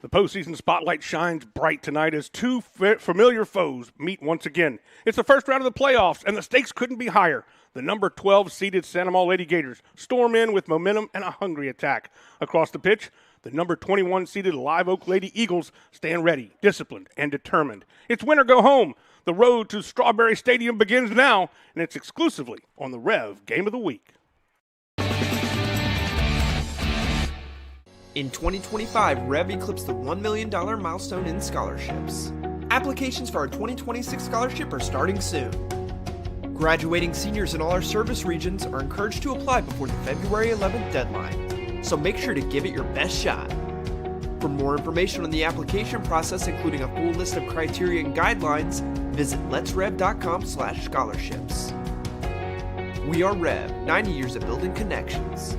The postseason spotlight shines bright tonight as two familiar foes meet once again. It's the first round of the playoffs, and the stakes couldn't be higher. The number 12-seeded Santa Maria Lady Gators storm in with momentum and a hungry attack. Across the pitch, the number 21-seeded Live Oak Lady Eagles stand ready, disciplined, and determined. It's win or go home. The road to Strawberry Stadium begins now, and it's exclusively on the REV Game of the Week. In 2025, REV eclipsed the $1 million milestone in scholarships. Applications for our 2026 scholarship are starting soon. Graduating seniors in all our service regions are encouraged to apply before the February 11th deadline, so make sure to give it your best shot. For more information on the application process, including a full list of criteria and guidelines, visit letsrev.com/scholarships. We are REV, 90 years of building connections.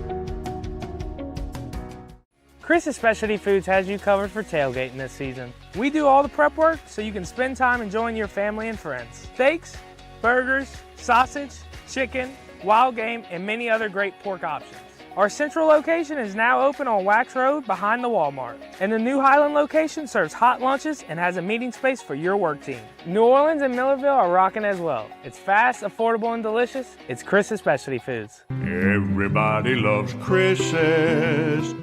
Chris's Specialty Foods has you covered for tailgating this season. We do all the prep work so you can spend time enjoying your family and friends. Steaks, burgers, sausage, chicken, wild game, and many other great pork options. Our central location is now open on Wax Road behind the Walmart. And the new Highland location serves hot lunches and has a meeting space for your work team. New Orleans and Millerville are rocking as well. It's fast, affordable, and delicious. It's Chris's Specialty Foods. Everybody loves Chris's.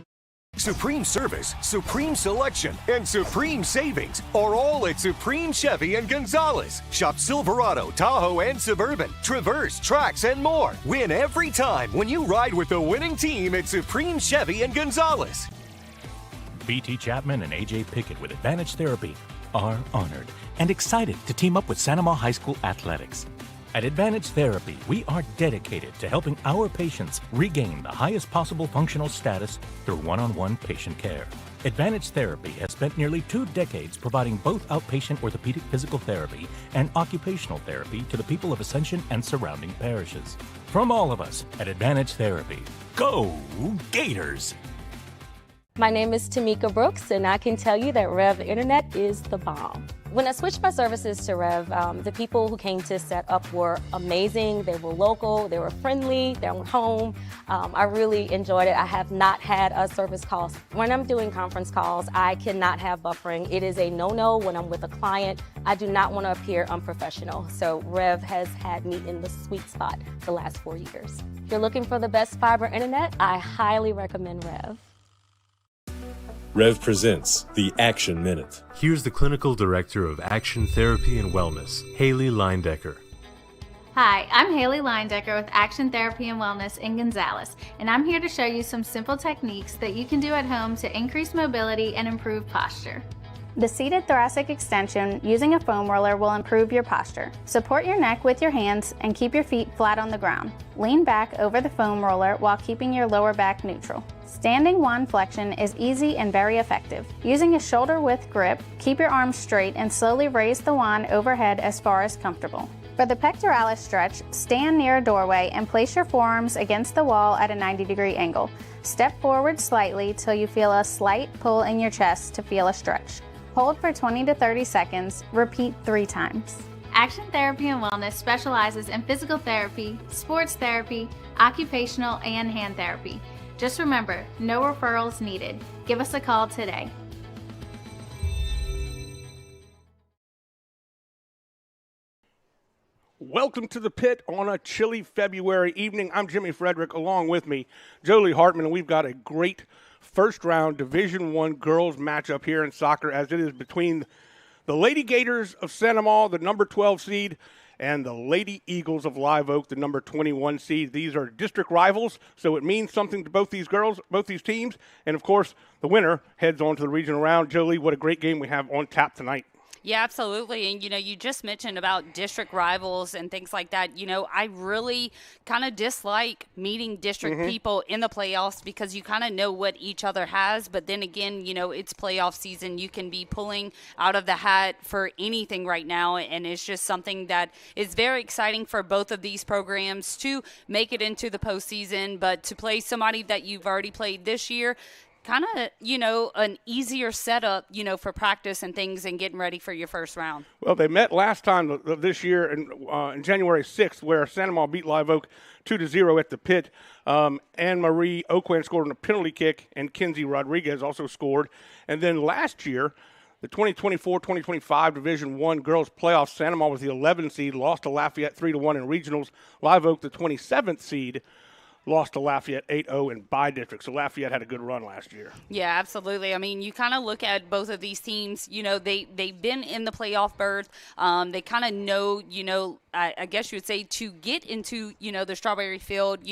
Supreme service, supreme selection, and supreme savings are all at Supreme Chevy and Gonzales. Shop Silverado, Tahoe, and Suburban, Traverse, Trax, and more. Win every time when you ride with the winning team at Supreme Chevy and Gonzales. BT Chapman and AJ Pickett with Advantage Therapy are honored and excited to team up with Santa Maria High School Athletics. At Advantage Therapy, we are dedicated to helping our patients regain the highest possible functional status through one-on-one patient care. Advantage Therapy has spent nearly 2 decades providing both outpatient orthopedic physical therapy and occupational therapy to the people of Ascension and surrounding parishes. From all of us at Advantage Therapy, go Gators! My name is Tamika Brooks, and I can tell you that REV Internet is the bomb. When I switched my services to REV, the people who came to set up were amazing. They were local, they were friendly, they were home. I really enjoyed it. I have not had a service call. When I'm doing conference calls, I cannot have buffering. It is a no-no when I'm with a client. I do not want to appear unprofessional. So REV has had me in the sweet spot the last 4 years. If you're looking for the best fiber internet, I highly recommend REV. REV presents the Action Minute. Here's the Clinical Director of Action Therapy and Wellness, Haley Leindecker. Hi, I'm Haley Leindecker with Action Therapy and Wellness in Gonzales, and I'm here to show you some simple techniques that you can do at home to increase mobility and improve posture. The seated thoracic extension using a foam roller will improve your posture. Support your neck with your hands and keep your feet flat on the ground. Lean back over the foam roller while keeping your lower back neutral. Standing wand flexion is easy and very effective. Using a shoulder-width grip, keep your arms straight and slowly raise the wand overhead as far as comfortable. For the pectoralis stretch, stand near a doorway and place your forearms against the wall at a 90-degree angle. Step forward slightly till you feel a slight pull in your chest to feel a stretch. Hold for 20 to 30 seconds. Repeat 3 times. Action Therapy and Wellness specializes in physical therapy, sports therapy, occupational, and hand therapy. Just remember, no referrals needed. Give us a call today. Welcome to the pit on a chilly February evening. I'm Jimmy Frederick, along with me, Jolie Hartman, and we've got a great first-round Division I girls matchup here in soccer, as it is between the Lady Gators of Santa Maria, the number 12 seed, and the Lady Eagles of Live Oak, the number 21 seed. These are district rivals, so it means something to both these girls, both these teams. And, of course, the winner heads on to the regional round. Jolie, what a great game we have on tap tonight. Yeah, absolutely. And, you just mentioned about district rivals and things like that. I really kind of dislike meeting district people in the playoffs because you kind of know what each other has. But then again, it's playoff season. You can be pulling out of the hat for anything right now. And it's just something that is very exciting for both of these programs to make it into the postseason. But to play somebody that you've already played this year, kind of, an easier setup, for practice and things and getting ready for your first round. Well, they met last time this year in January 6th, where Santa Maria beat Live Oak 2-0 at the pit. Anne-Marie Oquan scored on a penalty kick, and Kinsey Rodriguez also scored. And then last year, the 2024-2025 Division I Girls Playoffs, Santa Maria was the 11th seed, lost to Lafayette 3-1 in regionals. Live Oak, the 27th seed, lost to Lafayette 8-0 in bi-district. So Lafayette had a good run last year. Yeah, absolutely. I mean, you kind of look at both of these teams, they've been in the playoff berth. They kind of know, I guess you would say, to get into, the Strawberry Field,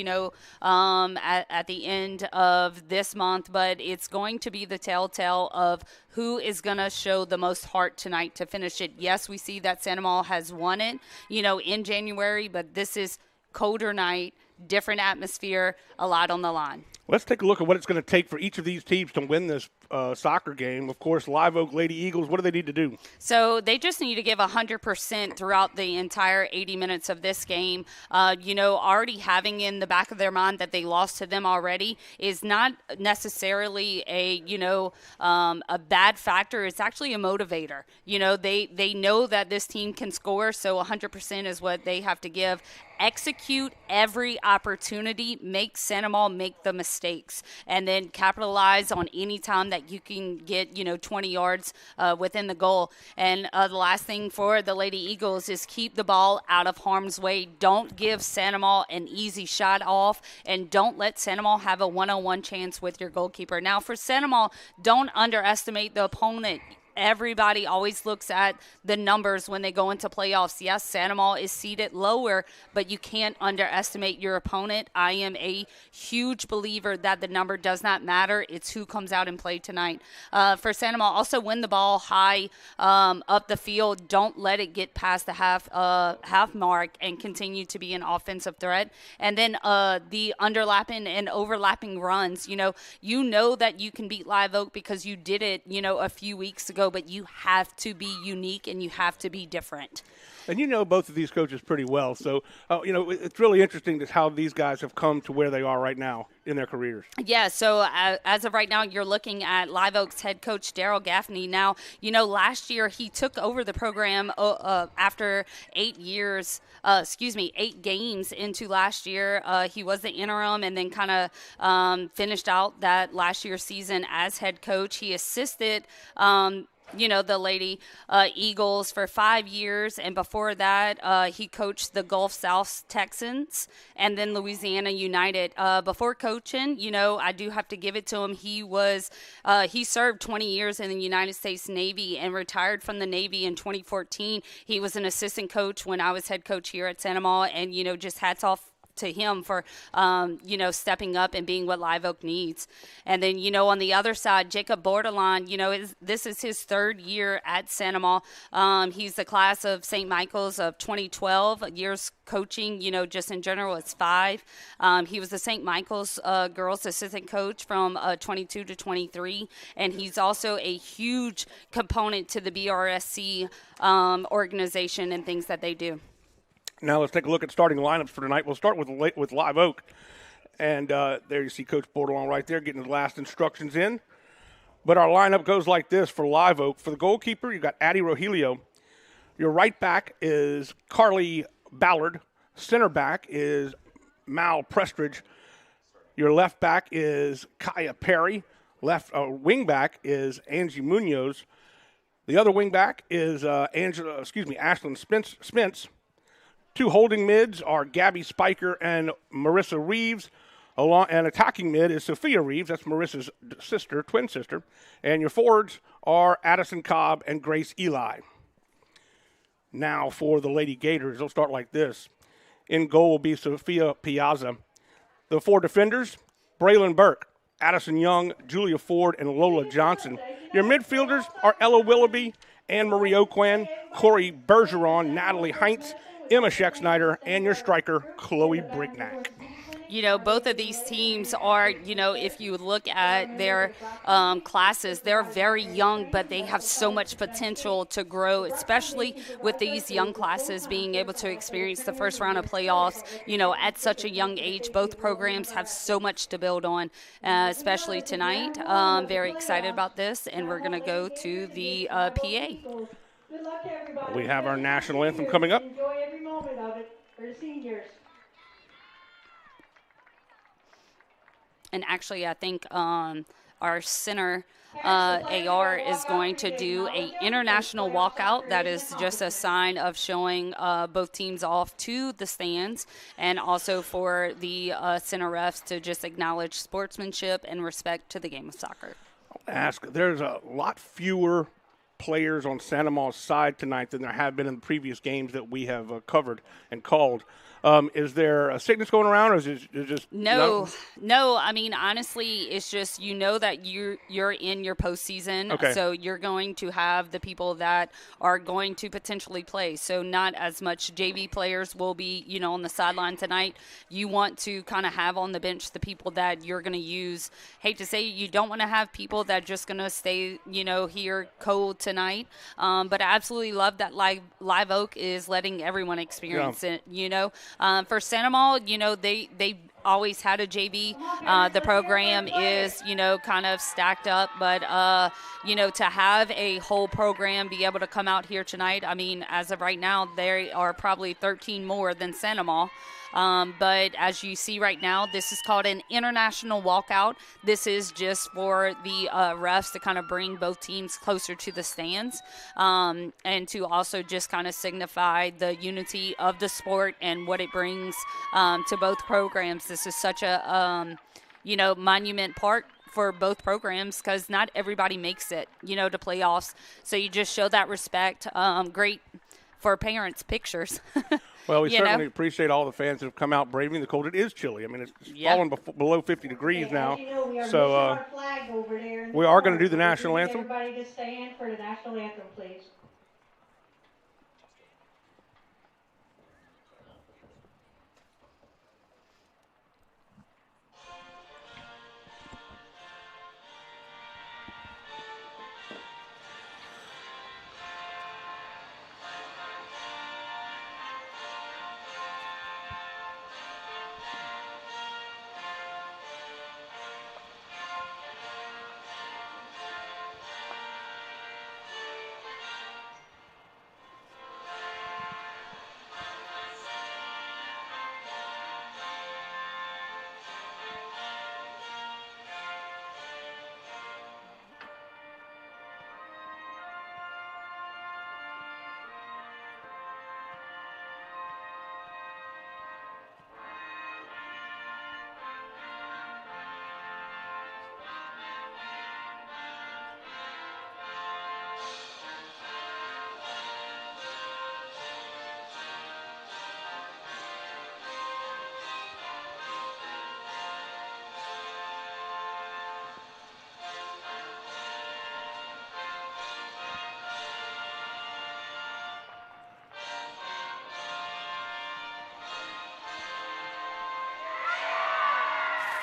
at the end of this month. But it's going to be the telltale of who is going to show the most heart tonight to finish it. Yes, we see that Santa Maria has won it, in January, but this is colder night, different atmosphere, a lot on the line. Let's take a look at what it's going to take for each of these teams to win this soccer game. Of course, Live Oak Lady Eagles, what do they need to do? So they just need to give 100% throughout the entire 80 minutes of this game. Already having in the back of their mind that they lost to them already is not necessarily a bad factor. It's actually a motivator. They know that this team can score, so 100% is what they have to give. Execute every opportunity, make Santa Maria make the mistakes, and then capitalize on any time that you can get, 20 yards within the goal. And the last thing for the Lady Eagles is keep the ball out of harm's way. Don't give Santa Maria an easy shot off, and don't let Santa Maria have a one-on-one chance with your goalkeeper. Now, for Santa Maria, don't underestimate the opponent. Everybody always looks at the numbers when they go into playoffs. Yes, Santa Maria is seated lower, but you can't underestimate your opponent. I am a huge believer that the number does not matter. It's who comes out and play tonight. For Santa Maria, also win the ball high up the field. Don't let it get past the half mark and continue to be an offensive threat. And then the underlapping and overlapping runs. You know that you can beat Live Oak because you did it, a few weeks ago. But you have to be unique and you have to be different. And both of these coaches pretty well. So, it's really interesting just how these guys have come to where they are right now in their careers. Yeah, so as of right now, you're looking at Live Oak's head coach, Daryl Gaffney. Now, last year he took over the program after 8 games into last year. He was the interim and then kind of finished out that last year's season as head coach. He assisted the Lady Eagles for 5 years, and before that he coached the Gulf South Texans and then Louisiana United. Before coaching, I do have to give it to him. He served 20 years in the United States Navy and retired from the Navy in 2014. He was an assistant coach when I was head coach here at Santa Maria, and just hats off to him for, stepping up and being what Live Oak needs. And then, on the other side, Jacob Bordelon, this is his third year at Santa Maria. He's the class of St. Michael's of 2012. Years coaching, just in general, it's 5. He was the St. Michael's girls assistant coach from 22 to 23. And he's also a huge component to the BRSC organization and things that they do. Now let's take a look at starting lineups for tonight. We'll start with Live Oak. And there you see Coach Bordelon right there getting his last instructions in. But our lineup goes like this for Live Oak. For the goalkeeper, you've got Addie Rogelio. Your right back is Carly Ballard. Center back is Mal Prestridge. Your left back is Kaya Perry. Wing back is Angie Munoz. The other wing back is Ashlyn Spence. 2 holding mids are Gabby Spiker and Marissa Reeves. And attacking mid is Sophia Reeves. That's Marissa's twin sister. And your forwards are Addison Cobb and Grace Eli. Now for the Lady Gators, they'll start like this. In goal will be Sophia Piazza. The 4 defenders, Braylon Burke, Addison Young, Julia Ford, and Lola Johnson. Your midfielders are Ella Willoughby, Anne-Marie Oquan, Corey Bergeron, Natalie Heinz, Emma Scheck-Snyder, and your striker, Chloe Brignac. both of these teams are, if you look at their classes, they're very young, but they have so much potential to grow, especially with these young classes being able to experience the first round of playoffs, at such a young age. Both programs have so much to build on, especially tonight. Very excited about this, and we're going to go to the PA. We have our national anthem coming up. Enjoy every moment of it for the seniors. And actually, I think our center, AR, is going to do a international walkout. That is just a sign of showing both teams off to the stands, and also for the center refs to just acknowledge sportsmanship and respect to the game of soccer. I'll ask, there's a lot fewer players on Santa Ma's side tonight than there have been in the previous games that we have covered and called. Is there a sickness going around, or is it just no? I mean, honestly, it's just that you're in your postseason, okay. So you're going to have the people that are going to potentially play. So not as much JV players will be on the sideline tonight. You want to kind of have on the bench the people that you're going to use. Hate to say, you don't want to have people that are just going to stay here cold tonight. But I absolutely love that Live Oak is letting everyone experience it. For Santa Ma, they always had a JV. The program is, kind of stacked up. But, to have a whole program be able to come out here tonight, I mean, as of right now, there are probably 13 more than Santa Ma. But as you see right now, this is called an international walkout. This is just for the refs to kind of bring both teams closer to the stands, and to also just kind of signify the unity of the sport and what it brings to both programs. This is such a, monument part for both programs, because not everybody makes it, to playoffs. So you just show that respect. Great for parents' pictures. Well, we certainly appreciate all the fans that have come out braving the cold. It is chilly. I mean, it's fallen below 50 degrees now. So we are going to do the national anthem. Everybody to stand for the national anthem, please.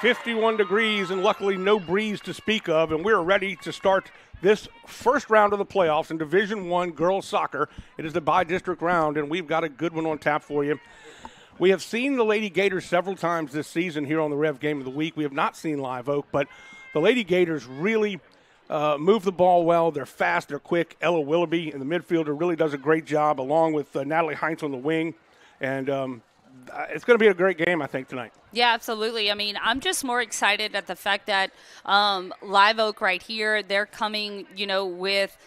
51 degrees and luckily no breeze to speak of, and we're ready to start this first round of the playoffs in Division I girls soccer. It is the bi-district round, and we've got a good one on tap for you. We have seen the Lady Gators several times this season here on the Rev Game of the Week. We have not seen Live Oak, but the Lady Gators really move the ball well. They're fast, they're quick. Ella Willoughby in the midfielder really does a great job, along with Natalie Heinz on the wing. And it's going to be a great game, I think, tonight. Yeah, absolutely. I mean, I'm just more excited at the fact that Live Oak right here, they're coming, with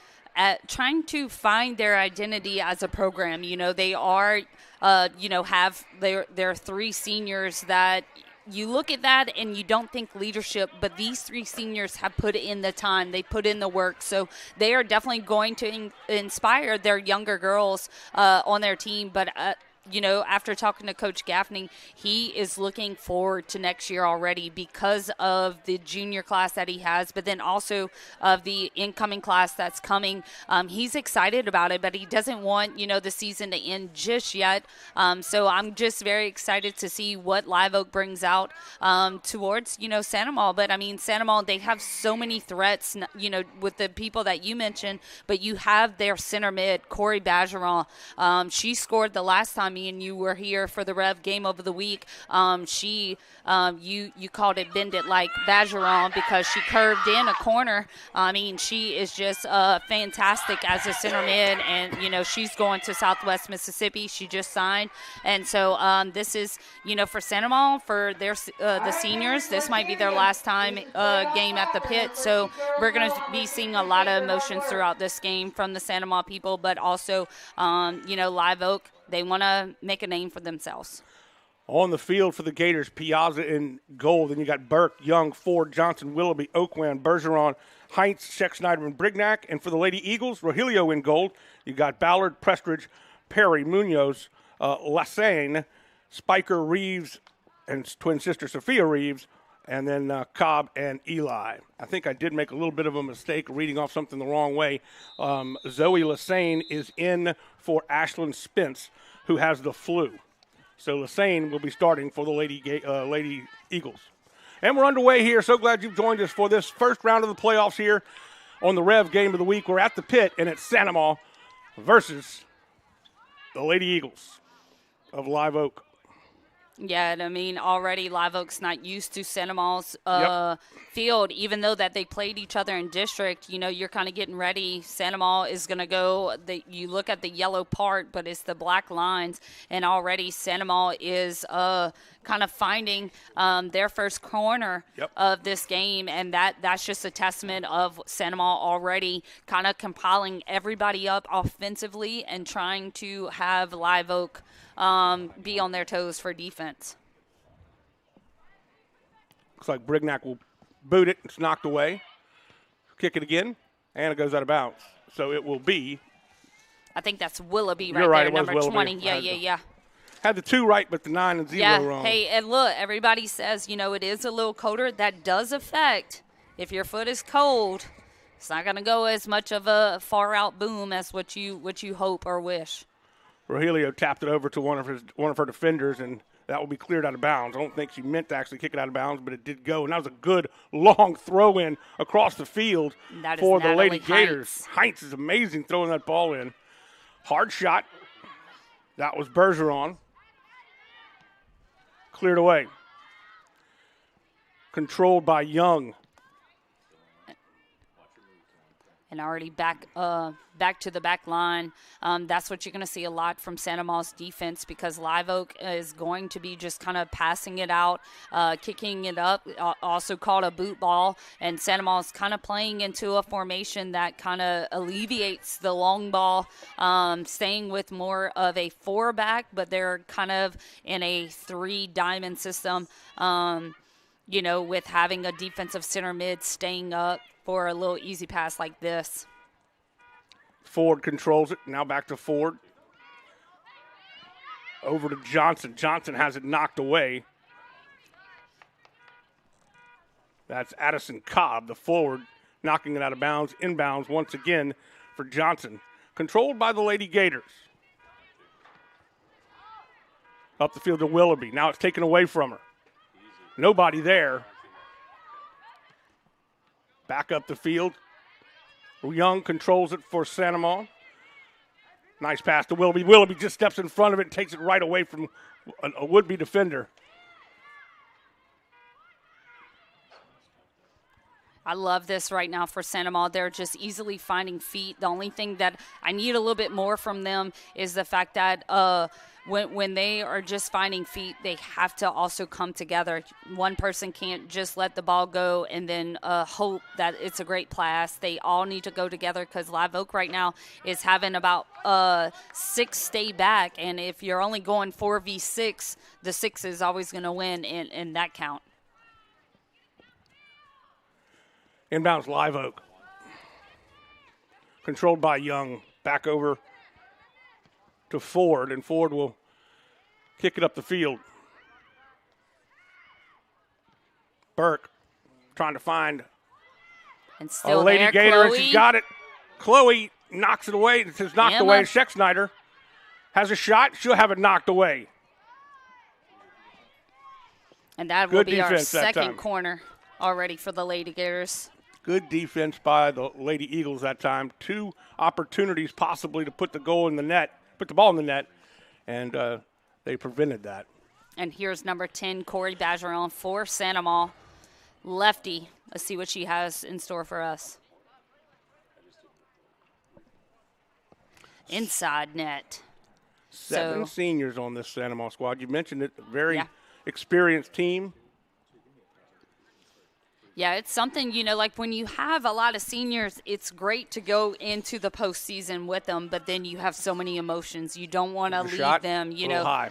trying to find their identity as a program. They are, have their three seniors that you look at that and you don't think leadership, but these three seniors have put in the time. They put in the work. So they are definitely going to inspire their younger girls on their team. But after talking to Coach Gaffney, he is looking forward to next year already because of the junior class that he has, but then also of the incoming class that's coming. He's excited about it, but he doesn't want, the season to end just yet. So I'm just very excited to see what Live Oak brings out towards, Santa Maria. But, Santa Maria, they have so many threats, with the people that you mentioned, but you have their center mid, Corey Bergeron. She scored the last time me and you were here for the Rev game of the week. You called it Bend It like Bergeron because she curved in a corner. She is just fantastic as a center mid, and, she's going to Southwest Mississippi. She just signed. And so this is, for Santa Maria, for their the seniors, this might be their last time game at the pit. So we're going to be seeing a lot of emotions throughout this game from the Santa Maria people, but also, Live Oak, they want to make a name for themselves. On the field for the Gators, Piazza in goal. Then you got Burke, Young, Ford, Johnson, Willoughby, Oakland, Bergeron, Heinz, Scheck-Schneider, and Brignac. And for the Lady Eagles, Rogelio in gold. You got Ballard, Prestridge, Perry, Munoz, Lassane, Spiker, Reeves, and twin sister Sophia Reeves, and then Cobb and Eli. I think I did make a little bit of a mistake reading off something the wrong way. Zoe Lassane is in for Ashlyn Spence, who has the flu. So Lassane will be starting for the Lady Eagles. And we're underway here. So glad you've joined us for this first round of the playoffs here on the Rev game of the week. We're at the pit, and it's Santa Maria versus the Lady Eagles of Live Oak. Yeah, already Live Oak's not used to Santa Maria's field, even though that they played each other in district. You're kind of getting ready. Santa Maria is going to go, you look at the yellow part, but it's the black lines, and already Santa Maria is kind of finding their first corner of this game, and that's just a testament of Santa Maria already kind of compiling everybody up offensively and trying to have Live Oak be on their toes for defense. Looks like Brignac will boot it. It's knocked away. Kick it again, and it goes out of bounds. So it will be. I think that's Willoughby You're right, there, it was number Willoughby. 20. Yeah. Had the 2 right, but the 9 and 0 wrong. Hey, and look, everybody says, it is a little colder. That does affect. If your foot is cold, it's not going to go as much of a far-out boom as what you hope or wish. Rogelio tapped it over to one of her defenders, and that will be cleared out of bounds. I don't think she meant to actually kick it out of bounds, but it did go. And that was a good, long throw-in across the field for the Lady Gators. Heinz is amazing throwing that ball in. Hard shot. That was Bergeron. Cleared away. Controlled by Young. And already back to the back line. That's what you're going to see a lot from Santa Maria's defense, because Live Oak is going to be just kind of passing it out, kicking it up, also called a boot ball. And Santa Maria's kind of playing into a formation that kind of alleviates the long ball, staying with more of a 4-back, but they're kind of in a 3-diamond system, with having a defensive center mid staying up for a little easy pass like this. Ford controls it. Now back to Ford. Over to Johnson. Johnson has it knocked away. That's Addison Cobb, the forward, knocking it out of bounds. Inbounds once again for Johnson. Controlled by the Lady Gators. Up the field to Willoughby. Now it's taken away from her. Nobody there. Back up the field. Young controls it for Santa Maria. Nice pass to Willoughby. Willoughby just steps in front of it and takes it right away from a would-be defender. I love this right now for Santa Maria. They're just easily finding feet. The only thing that I need a little bit more from them is the fact that when they are just finding feet, they have to also come together. One person can't just let the ball go and then hope that it's a great pass. They all need to go together, because Live Oak right now is having about 6 stay back. And if you're only going 4v6, the 6 is always going to win in that count. Inbounds Live Oak. Controlled by Young. Back over to Ford, and Ford will Kick it up the field. Burke trying to find And still Lady there, Gator, Chloe. and she's got it. Chloe knocks it away. It's knocked Emma. away. Scheck-Snyder has a shot. She'll have it knocked away. And that will Good be our defense that second time. corner already for the Lady Gators. Good defense by the Lady Eagles that time. 2 opportunities possibly to put the ball in the net, and they prevented that. And here's number 10, Corey Bergeron for Sandoval. Lefty. Let's see what she has in store for us. Inside net. 7 seniors on this Sandoval squad. You mentioned it, a very Yeah. experienced team. Yeah, it's something, like when you have a lot of seniors, it's great to go into the postseason with them, but then you have so many emotions. You don't want to The leave shot, them, a little high.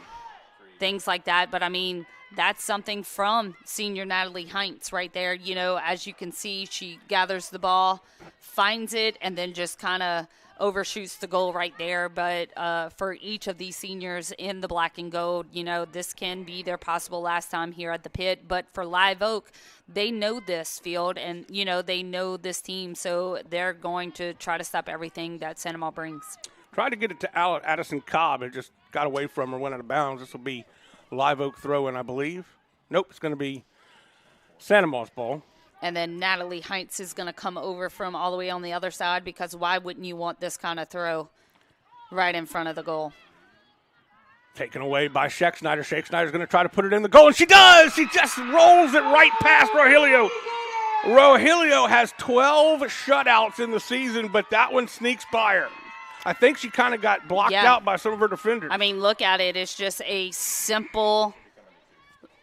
things like that. But, I mean, that's something from senior Natalie Heinz right there. As you can see, she gathers the ball, finds it, and then just kind of overshoots the goal right there. But for each of these seniors in the black and gold, this can be their possible last time here at the pit. But for Live Oak, they know this field and, they know this team. So they're going to try to stop everything that Sandoval brings. Tried to get it to Addison Cobb. It just got away from her, went out of bounds. This will be Live Oak throw-in, I believe. Nope, it's going to be Sandoval's ball. And then Natalie Heinz is going to come over from all the way on the other side, because why wouldn't you want this kind of throw right in front of the goal? Taken away by Scheck-Snyder. Scheck-Snyder's going to try to put it in the goal, and she does! She just rolls it right past Rogelio. Rogelio has 12 shutouts in the season, but that one sneaks by her. I think she kind of got blocked out by some of her defenders. I mean, look at it. It's just a simple,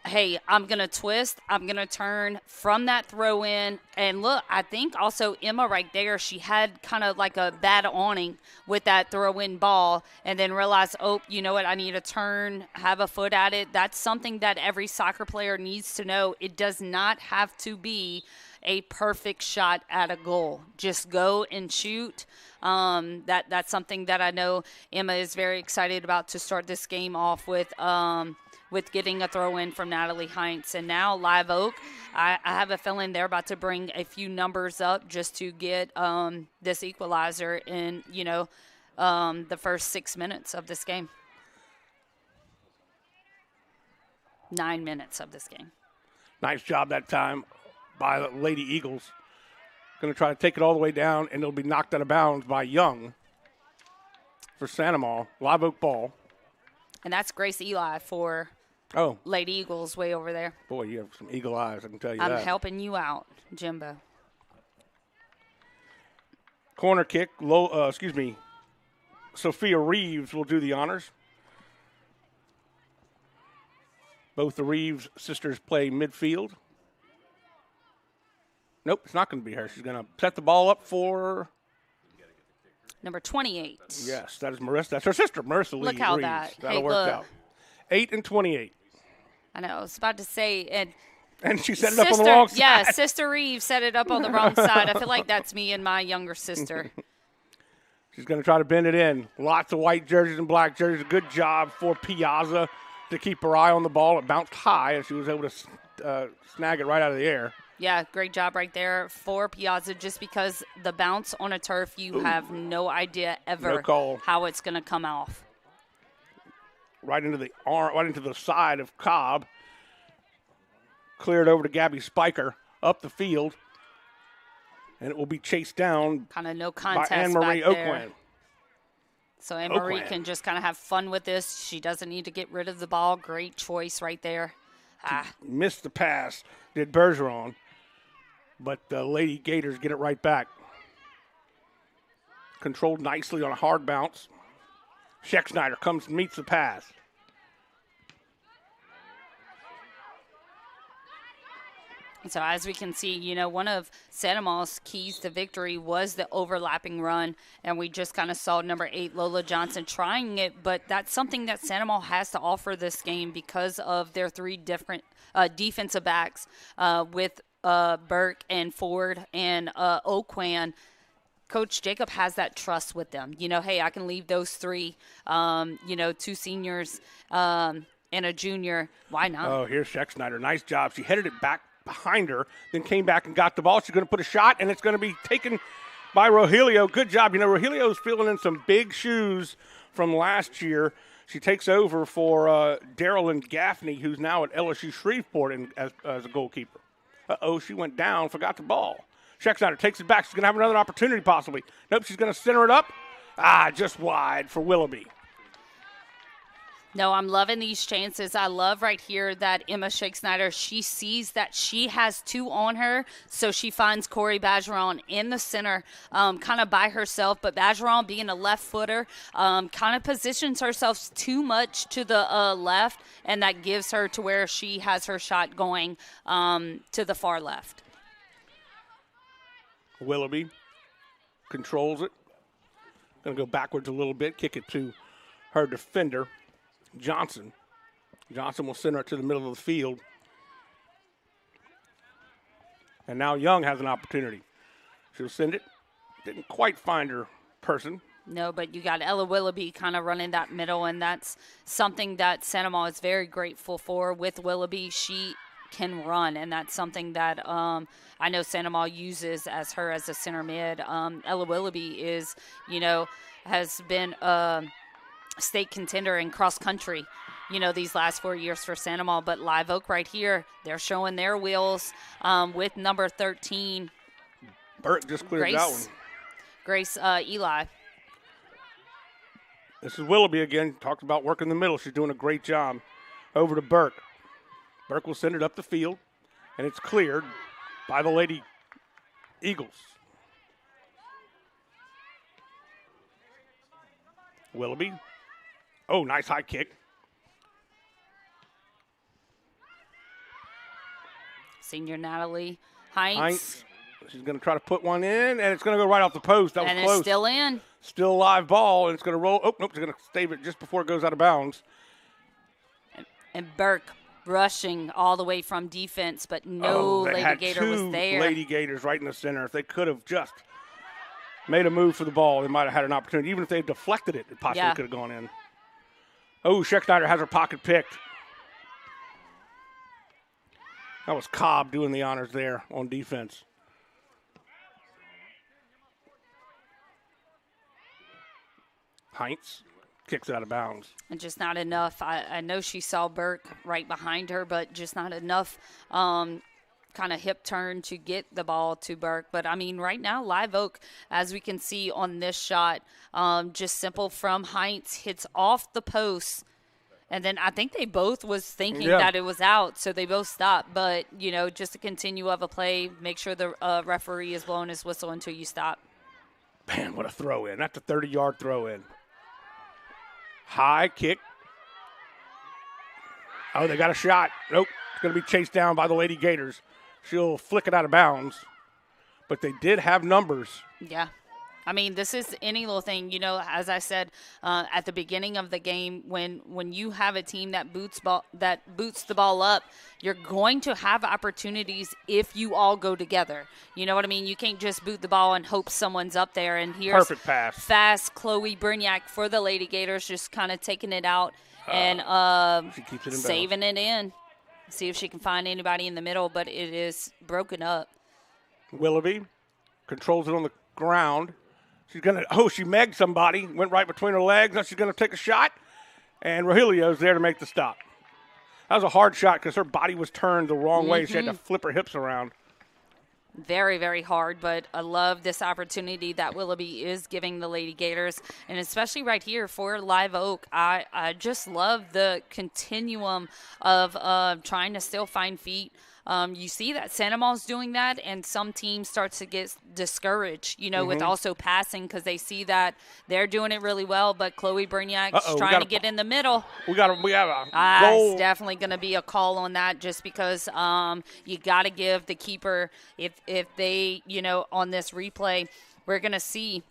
hey, I'm going to twist, I'm going to turn from that throw in. And look, I think also Emma right there, she had kind of like a bad awning with that throw in ball and then realized, oh, you know what, I need to turn, have a foot at it. That's something that every soccer player needs to know. It does not have to be a perfect shot at a goal. Just go and shoot. That's something that I know Emma is very excited about to start this game off with getting a throw in from Natalie Heinz. And now Live Oak, I have a feeling they're about to bring a few numbers up just to get this equalizer in, the first 6 minutes of this game. 9 minutes of this game. Nice job that time by the Lady Eagles. Going to try to take it all the way down, and it'll be knocked out of bounds by Young for Sandoval. Live Oak ball. And that's Grace Eli for Lady Eagles way over there. Boy, you have some eagle eyes, I can tell you I'm that. helping you out, Jimbo. Corner kick, Sophia Reeves will do the honors. Both the Reeves sisters play midfield. Nope, it's not going to be her. She's going to set the ball up for number 28. Yes, that is Marissa. That's her sister, Marissa Lee. Look how Reeves. That'll hey, work look. out. 8 and 28. I know. I was about to say, and she set it up on the wrong side. Yeah, Sister Reeves set it up on the wrong side. I feel like that's me and my younger sister. She's going to try to bend it in. Lots of white jerseys and black jerseys. Good job for Piazza to keep her eye on the ball. It bounced high, and she was able to snag it right out of the air. Yeah, great job right there for Piazza, just because the bounce on a turf, you have no idea ever how it's going to come off. Right into the arm, right into the side of Cobb. Cleared over to Gabby Spiker up the field. And it will be chased down kind of no by contest Anne-Marie back there. Oakland. So Anne-Marie can just kind of have fun with this. She doesn't need to get rid of the ball. Great choice right there. Missed the pass, did Bergeron. But the Lady Gators get it right back. Controlled nicely on a hard bounce. Scheck-Snyder comes and meets the pass. So as we can see, one of Sandoval's keys to victory was the overlapping run, and we just kind of saw number 8, Lola Johnson, trying it, but that's something that Sandoval has to offer this game because of their 3 different defensive backs with Burke and Ford and Oakwan. Coach Jacob has that trust with them. Hey, I can leave those 3, 2 seniors and a junior. Why not? Oh, here's Schexnayder. Nice job. She headed it back behind her, then came back and got the ball. She's going to put a shot, and it's going to be taken by Rogelio. Good job. You know, Rogelio's filling in some big shoes from last year. She takes over for Darylyn Gaffney, who's now at LSU Shreveport as a goalkeeper. Uh-oh, she went down, forgot the ball. Schexnayder takes it back. She's going to have another opportunity possibly. Nope, she's going to center it up. Just wide for Willoughby. No, I'm loving these chances. I love right here that Emma Schexnayder, she sees that she has two on her, so she finds Corey Bergeron in the center, kind of by herself. But Bergeron, being a left footer, kind of positions herself too much to the left, and that gives her to where she has her shot going to the far left. Willoughby controls it. Going to go backwards a little bit, kick it to her defender, Johnson. Johnson will send her to the middle of the field. And now Young has an opportunity. She'll send it. Didn't quite find her person. No, but you got Ella Willoughby kind of running that middle, and that's something that Sanoma is very grateful for. With Willoughby, she can run, and that's something that I know Sanoma uses as her as a center mid. Ella Willoughby is, has been state contender in cross country, these last 4 years for Sanoma. But Live Oak right here, they're showing their wheels with number 13. Burke just cleared that one. Grace Eli. This is Willoughby again. Talked about working the middle. She's doing a great job. Over to Burke. Burke will send it up the field, and it's cleared by the Lady Eagles. Willoughby. Oh, nice high kick. Senior Natalie Heinz. She's going to try to put one in, and it's going to go right off the post. That was close. And it's still in. Still live ball, and it's going to roll. Oh, nope, it's going to stave it just before it goes out of bounds. And Burke rushing all the way from defense, but no Lady Gator was there. Lady Gators right in the center. If they could have just made a move for the ball, they might have had an opportunity. Even if they deflected it, it possibly could have gone in. Oh, Schexnayder has her pocket picked. That was Cobb doing the honors there on defense. Heinz kicks it out of bounds. And just not enough. I know she saw Burke right behind her, but just not enough kind of hip turn to get the ball to Burke. But, I mean, right now, Live Oak, as we can see on this shot, just simple from Heinz, hits off the post. And then I think they both was thinking that it was out, so they both stopped. But, just to continue of a play, make sure the referee is blowing his whistle until you stop. Man, what a throw-in. That's a 30-yard throw-in. High kick. Oh, they got a shot. Nope. It's going to be chased down by the Lady Gators. She'll flick it out of bounds. But they did have numbers. Yeah. I mean, this is any little thing, as I said at the beginning of the game, when you have a team that boots the ball up, you're going to have opportunities if you all go together. You know what I mean? You can't just boot the ball and hope someone's up there. And here's perfect pass. Fast Chloe Brignac for the Lady Gators, just kind of taking it out and she keeps it in saving it in. See if she can find anybody in the middle, but it is broken up. Willoughby controls it on the ground. She's going to, she megged somebody, went right between her legs. Now she's going to take a shot, and Rogelio's there to make the stop. That was a hard shot because her body was turned the wrong way. She had to flip her hips around. Very, very hard, but I love this opportunity that Willoughby is giving the Lady Gators, and especially right here for Live Oak. I just love the continuum of trying to still find feet. You see that Sandomal's doing that, and some teams start to get discouraged, with also passing because they see that they're doing it really well. But Chloe Brignac's trying to get in the middle. We have a goal. It's definitely going to be a call on that, just because you got to give the keeper if they on this replay we're going to see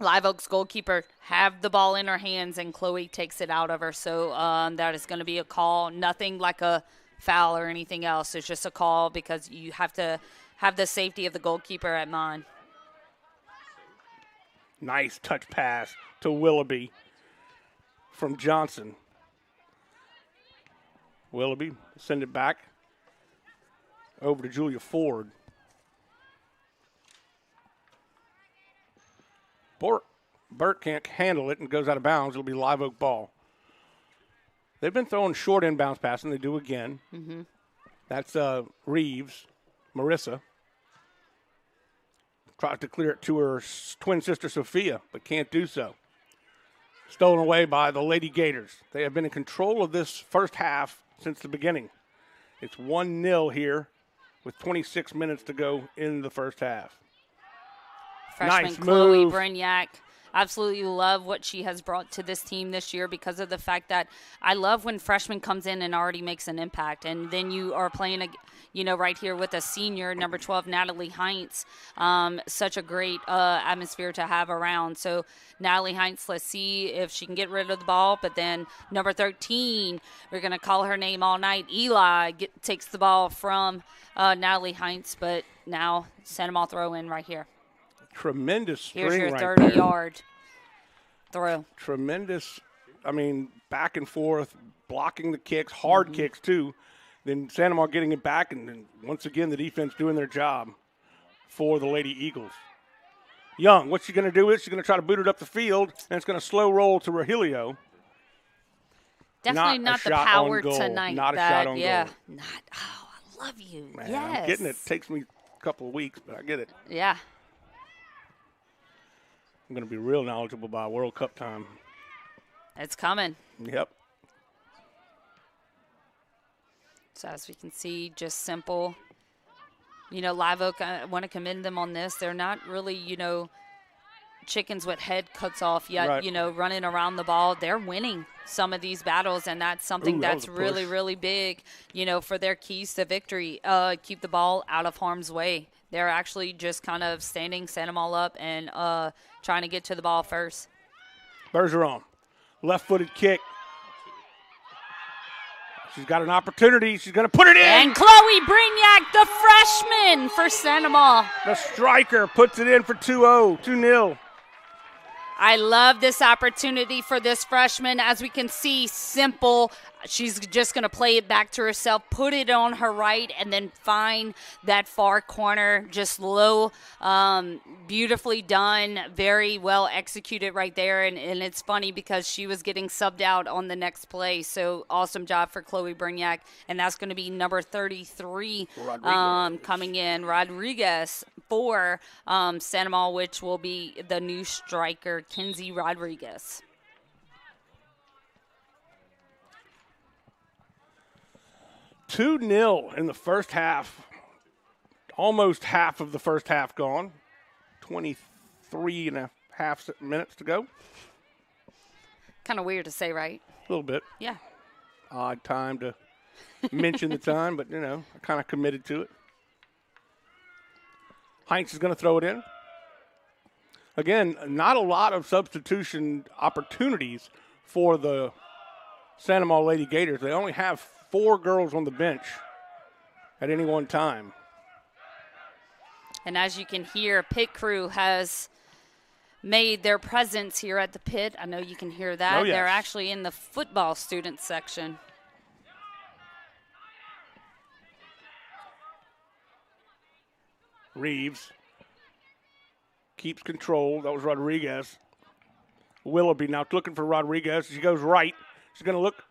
Live Oak's goalkeeper have the ball in her hands and Chloe takes it out of her. So that is going to be a call. Nothing like a foul or anything else. It's just a call because you have to have the safety of the goalkeeper at mind. Nice touch pass to Willoughby from Johnson. Willoughby send it back over to Julia Ford. Burt can't handle it and goes out of bounds. It'll be Live Oak ball. They've been throwing short inbounds pass, and they do again. Mm-hmm. That's Reeves, Marissa. Tries to clear it to her twin sister Sophia, but can't do so. Stolen away by the Lady Gators. They have been in control of this first half since the beginning. It's 1-0 here with 26 minutes to go in the first half. Freshman Nice Chloe move. Brignac. Absolutely love what she has brought to this team this year because of the fact that I love when freshman comes in and already makes an impact. And then you are playing, right here with a senior, number 12, Natalie Heinz. Such a great atmosphere to have around. So Natalie Heinz, let's see if she can get rid of the ball. But then number 13, we're going to call her name all night. Eli takes the ball from Natalie Heinz. But now Santa Ma throw in right here. Tremendous string Here's your right 30-yard throw. Tremendous, back and forth, blocking the kicks, hard kicks too. Then Santa Ma getting it back, and then once again the defense doing their job for the Lady Eagles. Young, what's she going to do is she's going to try to boot it up the field, and it's going to slow roll to Rahilio. Definitely not the power tonight. Not a shot on goal. I love you. Man, yes. I'm getting it. It takes me a couple of weeks, but I get it. Yeah. I'm going to be real knowledgeable by World Cup time. It's coming. Yep. So as we can see, just simple. Live Oak, I want to commend them on this. They're not really, chickens with head cuts off yet, right. Running around the ball. They're winning some of these battles, and that's something that's really, really big, for their keys to victory. Keep the ball out of harm's way. They're actually just kind of standing, stand them all up, and trying to get to the ball first. Bergeron, left-footed kick. She's got an opportunity. She's going to put it in. And Chloe Brignac, the freshman for Santa Ma. The striker puts it in for 2-0. I love this opportunity for this freshman. As we can see, simple. She's just going to play it back to herself, put it on her right, and then find that far corner. Just low, beautifully done, very well executed right there. And it's funny because she was getting subbed out on the next play. So awesome job for Chloe Brignac. And that's going to be number 33 coming in, Rodriguez, for Santa Ma, which will be the new striker, Kinsey Rodriguez. 2-0 in the first half. Almost half of the first half gone. 23 and a half minutes to go. Kind of weird to say, right? A little bit. Yeah. Odd time to mention the time, but, I kind of committed to it. Heinz is going to throw it in. Again, not a lot of substitution opportunities for the Santa Ma Lady Gators. They only have 4 girls on the bench at any one time. And as you can hear, pit crew has made their presence here at the pit. I know you can hear that. Oh, yes. They're actually in the football student section. Reeves keeps control. That was Rodriguez. Willoughby now looking for Rodriguez. She goes right. She's going to look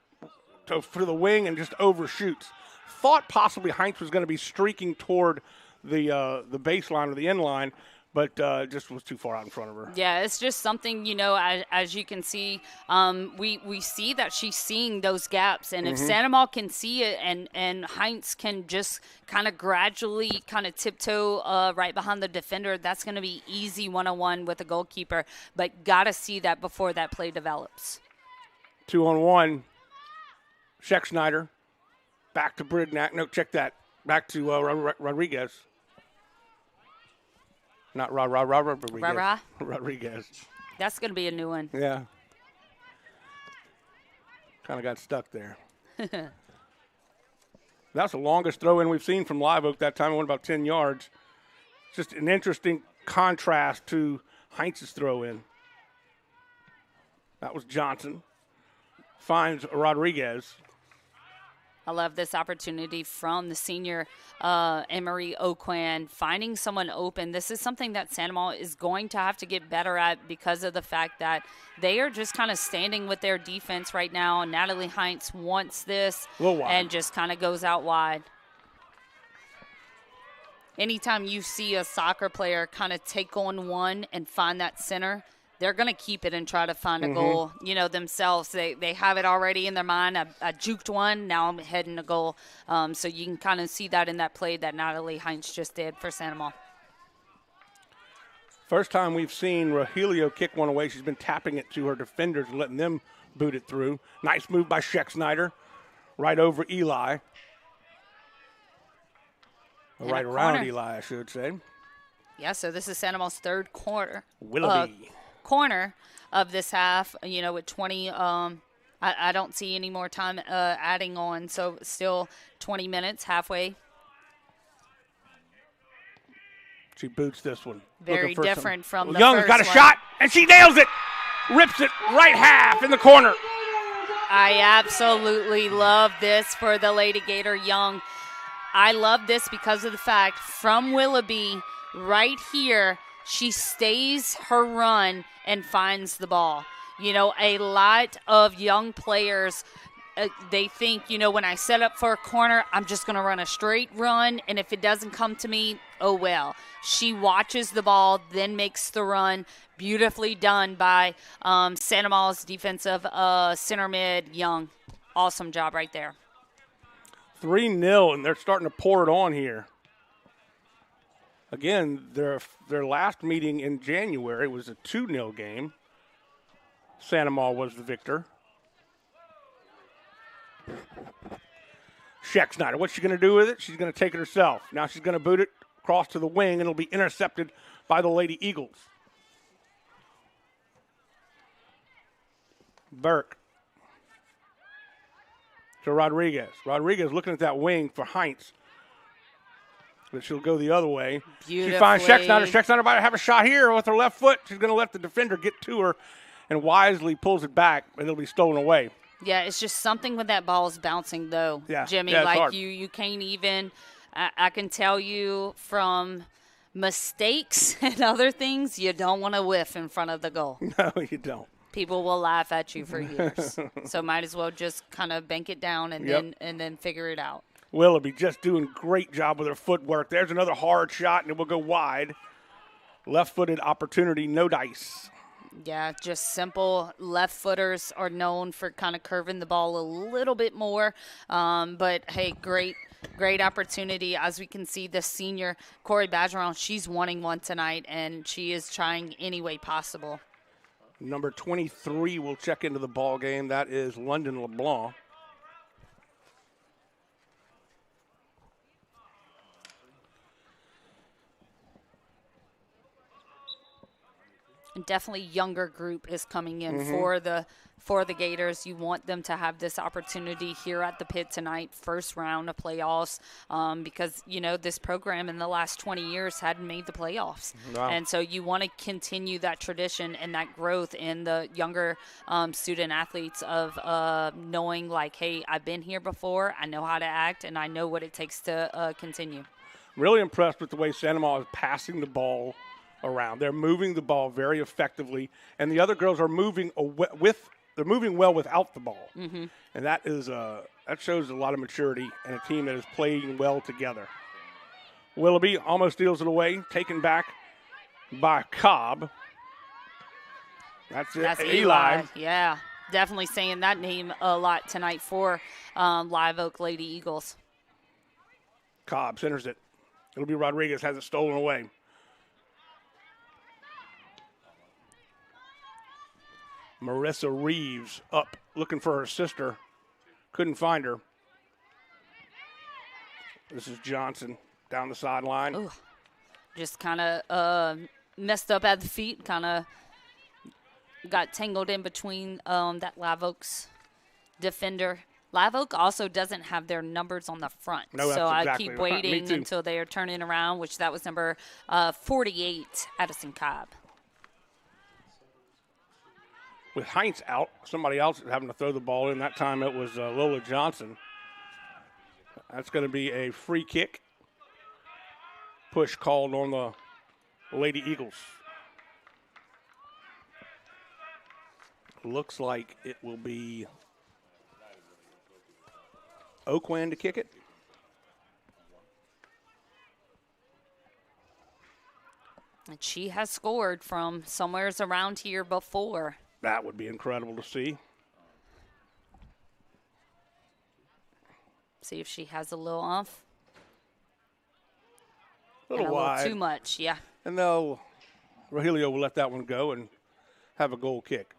for the wing and just overshoots. Thought possibly Heinz was going to be streaking toward the baseline or the end line, but just was too far out in front of her. Yeah, it's just something, as you can see, we see that she's seeing those gaps. And if Santa Ma can see it and Heinz can just kind of gradually kind of tiptoe right behind the defender, that's going to be easy one-on-one with the goalkeeper. But got to see that before that play develops. 2-on-1. Scheck-Snyder. Back to Brignac. No, check that. Back to Rodriguez. Not Rodriguez. Rodriguez. That's going to be a new one. Yeah. Kind of got stuck there. That's the longest throw-in we've seen from Live Oak that time. It went about 10 yards. Just an interesting contrast to Heinz's throw-in. That was Johnson. Finds Rodriguez. I love this opportunity from the senior Emery Oquan, finding someone open. This is something that Santa Maria is going to have to get better at because of the fact that they are just kind of standing with their defense right now. Natalie Heinz wants this and just kind of goes out wide. Anytime you see a soccer player kind of take on one and find that center, they're going to keep it and try to find a goal, themselves. They have it already in their mind. I juked one, now I'm heading to goal. So you can kind of see that in that play that Natalie Heinz just did for Santa Maria. First time we've seen Rogelio kick one away. She's been tapping it to her defenders and letting them boot it through. Nice move by Scheck-Snyder. Right over Eli. Right around Eli, I should say. Yeah, so this is Santa Maria's third quarter. Willoughby. Corner of this half, with 20. I don't see any more time adding on, so still 20 minutes, halfway. She boots this one. Very different from the Young's first got a one. shot, and she nails it. Rips it right half in the corner. I absolutely love this for the Lady Gator Young. I love this because of the fact from Willoughby right here, she stays her run and finds the ball. A lot of young players, they think, when I set up for a corner, I'm just going to run a straight run, and if it doesn't come to me, oh well. She watches the ball, then makes the run. Beautifully done by Santa Maria's defensive center mid, Young. Awesome job right there. 3-0, and they're starting to pour it on here. Again, their last meeting in January was a 2-0 game. Santa Maria was the victor. Scheck-Snyder, what's she going to do with it? She's going to take it herself. Now she's going to boot it across to the wing, and it'll be intercepted by the Lady Eagles. Burke to Rodriguez. Rodriguez looking at that wing for Heinz. But she'll go the other way. She finds Scheck-Snyder. Scheck-Snyder about to have a shot here with her left foot. She's going to let the defender get to her and wisely pulls it back, and it'll be stolen away. Yeah, it's just something when that ball is bouncing, though, Jimmy. Yeah, like hard. you can't even I can tell you from mistakes and other things, you don't want to whiff in front of the goal. No, you don't. People will laugh at you for years. So might as well just kind of bank it down and then figure it out. Willoughby just doing great job with her footwork. There's another hard shot, and it will go wide. Left-footed opportunity, no dice. Yeah, just simple. Left footers are known for kind of curving the ball a little bit more. But, hey, great opportunity. As we can see, the senior, Corey Badgeron, she's wanting one tonight, and she is trying any way possible. Number 23 will check into the ball game. That is London LeBlanc. And definitely younger group is coming in for the Gators. You want them to have this opportunity here at the pit tonight, first round of playoffs, because, this program in the last 20 years hadn't made the playoffs. Wow. And so you want to continue that tradition and that growth in the younger student athletes of knowing, like, hey, I've been here before, I know how to act, and I know what it takes to continue. Really impressed with the way Santa Maria is passing the ball around. They're moving the ball very effectively, and the other girls are moving they're moving well without the ball. Mm-hmm. And that is that shows a lot of maturity and a team that is playing well together. Willoughby almost steals it away, taken back by Cobb. That's Eli. Yeah, definitely saying that name a lot tonight for Live Oak Lady Eagles. Cobb centers it. It'll be Rodriguez, has it stolen away. Marissa Reeves up looking for her sister. Couldn't find her. This is Johnson down the sideline. Ooh. Just kind of messed up at the feet, kind of got tangled in between that Live Oaks defender. Live Oak also doesn't have their numbers on the front. No, so that's I exactly keep right. waiting until they are turning around, which that was number 48, Addison Cobb. With Heinz out, somebody else is having to throw the ball in. That time it was Lola Johnson. That's going to be a free kick. Push called on the Lady Eagles. Looks like it will be Oakland to kick it. And she has scored from somewheres around here before. That would be incredible to see. See if she has a little off. A little and a wide. little too much, yeah. And Rogelio will let that one go and have a goal kick.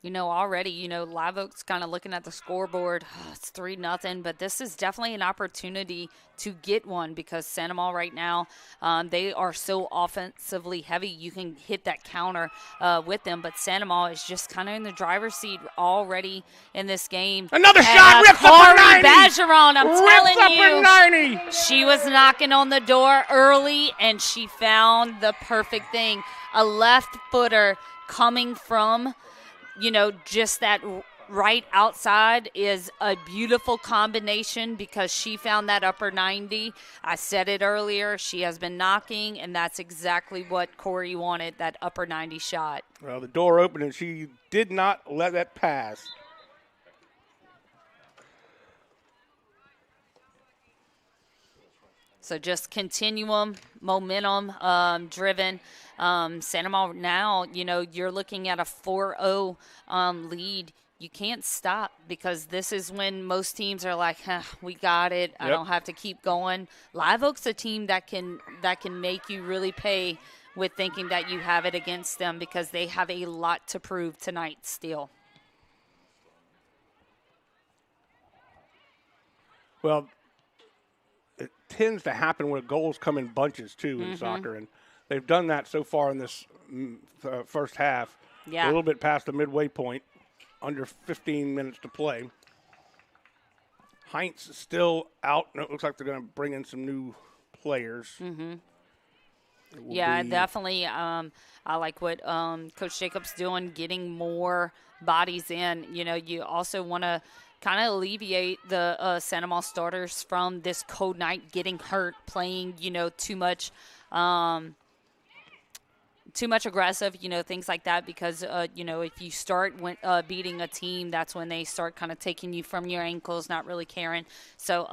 Already, Live Oak's kind of looking at the scoreboard. Oh, it's 3-0, but this is definitely an opportunity to get one because Santa Maria right now, they are so offensively heavy. You can hit that counter with them, but Santa Maria is just kind of in the driver's seat already in this game. Another shot, rips up for 90. Bergeron, I'm telling you. For 90. She was knocking on the door early, and she found the perfect thing. A left footer coming from just that right outside is a beautiful combination because she found that upper 90. I said it earlier. She has been knocking, and that's exactly what Corey wanted, that upper 90 shot. Well, the door opened, and she did not let that pass. So just continuum, momentum driven. Santa Maria now, you're looking at a 4-0 lead. You can't stop because this is when most teams are like, we got it. Yep. I don't have to keep going. Live Oak's a team that can make you really pay with thinking that you have it against them because they have a lot to prove tonight still. Well, it tends to happen when goals come in bunches, too, in soccer. And they've done that so far in this first half. Yeah. A little bit past the midway point, under 15 minutes to play. Heinz is still out. And it looks like they're going to bring in some new players. Yeah, definitely. I like what Coach Jacobs doing, getting more bodies in. You also want to kind of alleviate the Santa Maria starters from this cold night, getting hurt, playing, too much aggressive, things like that. Because, if you start beating a team, that's when they start kind of taking you from your ankles, not really caring. So,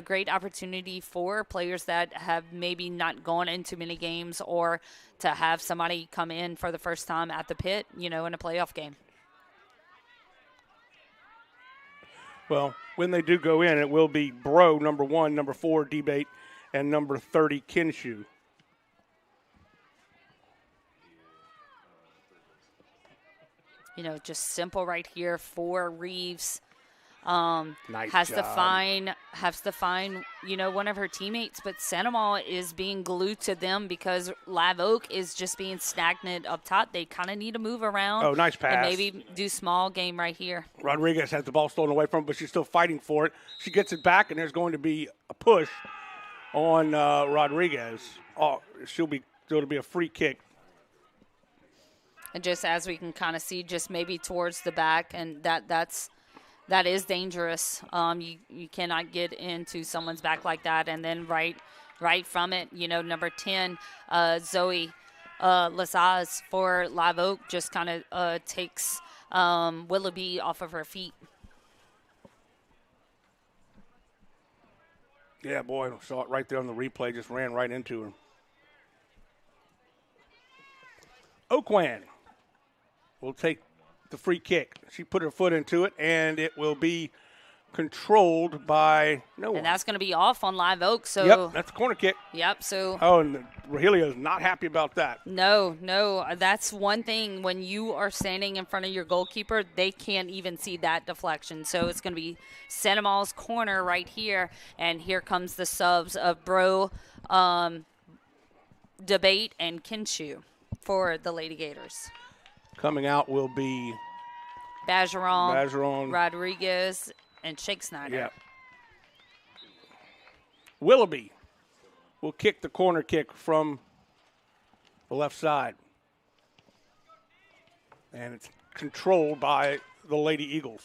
great opportunity for players that have maybe not gone into many games or to have somebody come in for the first time at the pit, in a playoff game. Well, when they do go in, it will be Bro, number 1, number 4, Debate, and number 30, Kinshu. Just simple right here for Reeves. Nice has job. to find one of her teammates, but Santa Maria is being glued to them because Live Oak is just being stagnant up top. They kind of need to move around. Oh, nice pass. And maybe do small game right here. Rodriguez has the ball stolen away from her, but she's still fighting for it. She gets it back, and there's going to be a push on Rodriguez. Oh, it'll be a free kick. And just as we can kind of see, just maybe towards the back, and that is dangerous. You cannot get into someone's back like that. And then right from it, number 10, Zoe Lazaz for Live Oak just kind of takes Willoughby off of her feet. Yeah, boy, saw it right there on the replay, just ran right into her. Oakwan will take the free kick. She put her foot into it, and it will be controlled by no one. And that's going to be off on Live Oak. So yep, that's a corner kick. Yep. So. Oh, and Rogelio's not happy about that. No, that's one thing. When you are standing in front of your goalkeeper, they can't even see that deflection. So it's going to be Santa Maria's corner right here, and here comes the subs of Bro, Debate, and Kinshu for the Lady Gators. Coming out will be Bergeron, Rodriguez, and Shake Snyder. Yeah. Willoughby will kick the corner kick from the left side. And it's controlled by the Lady Eagles.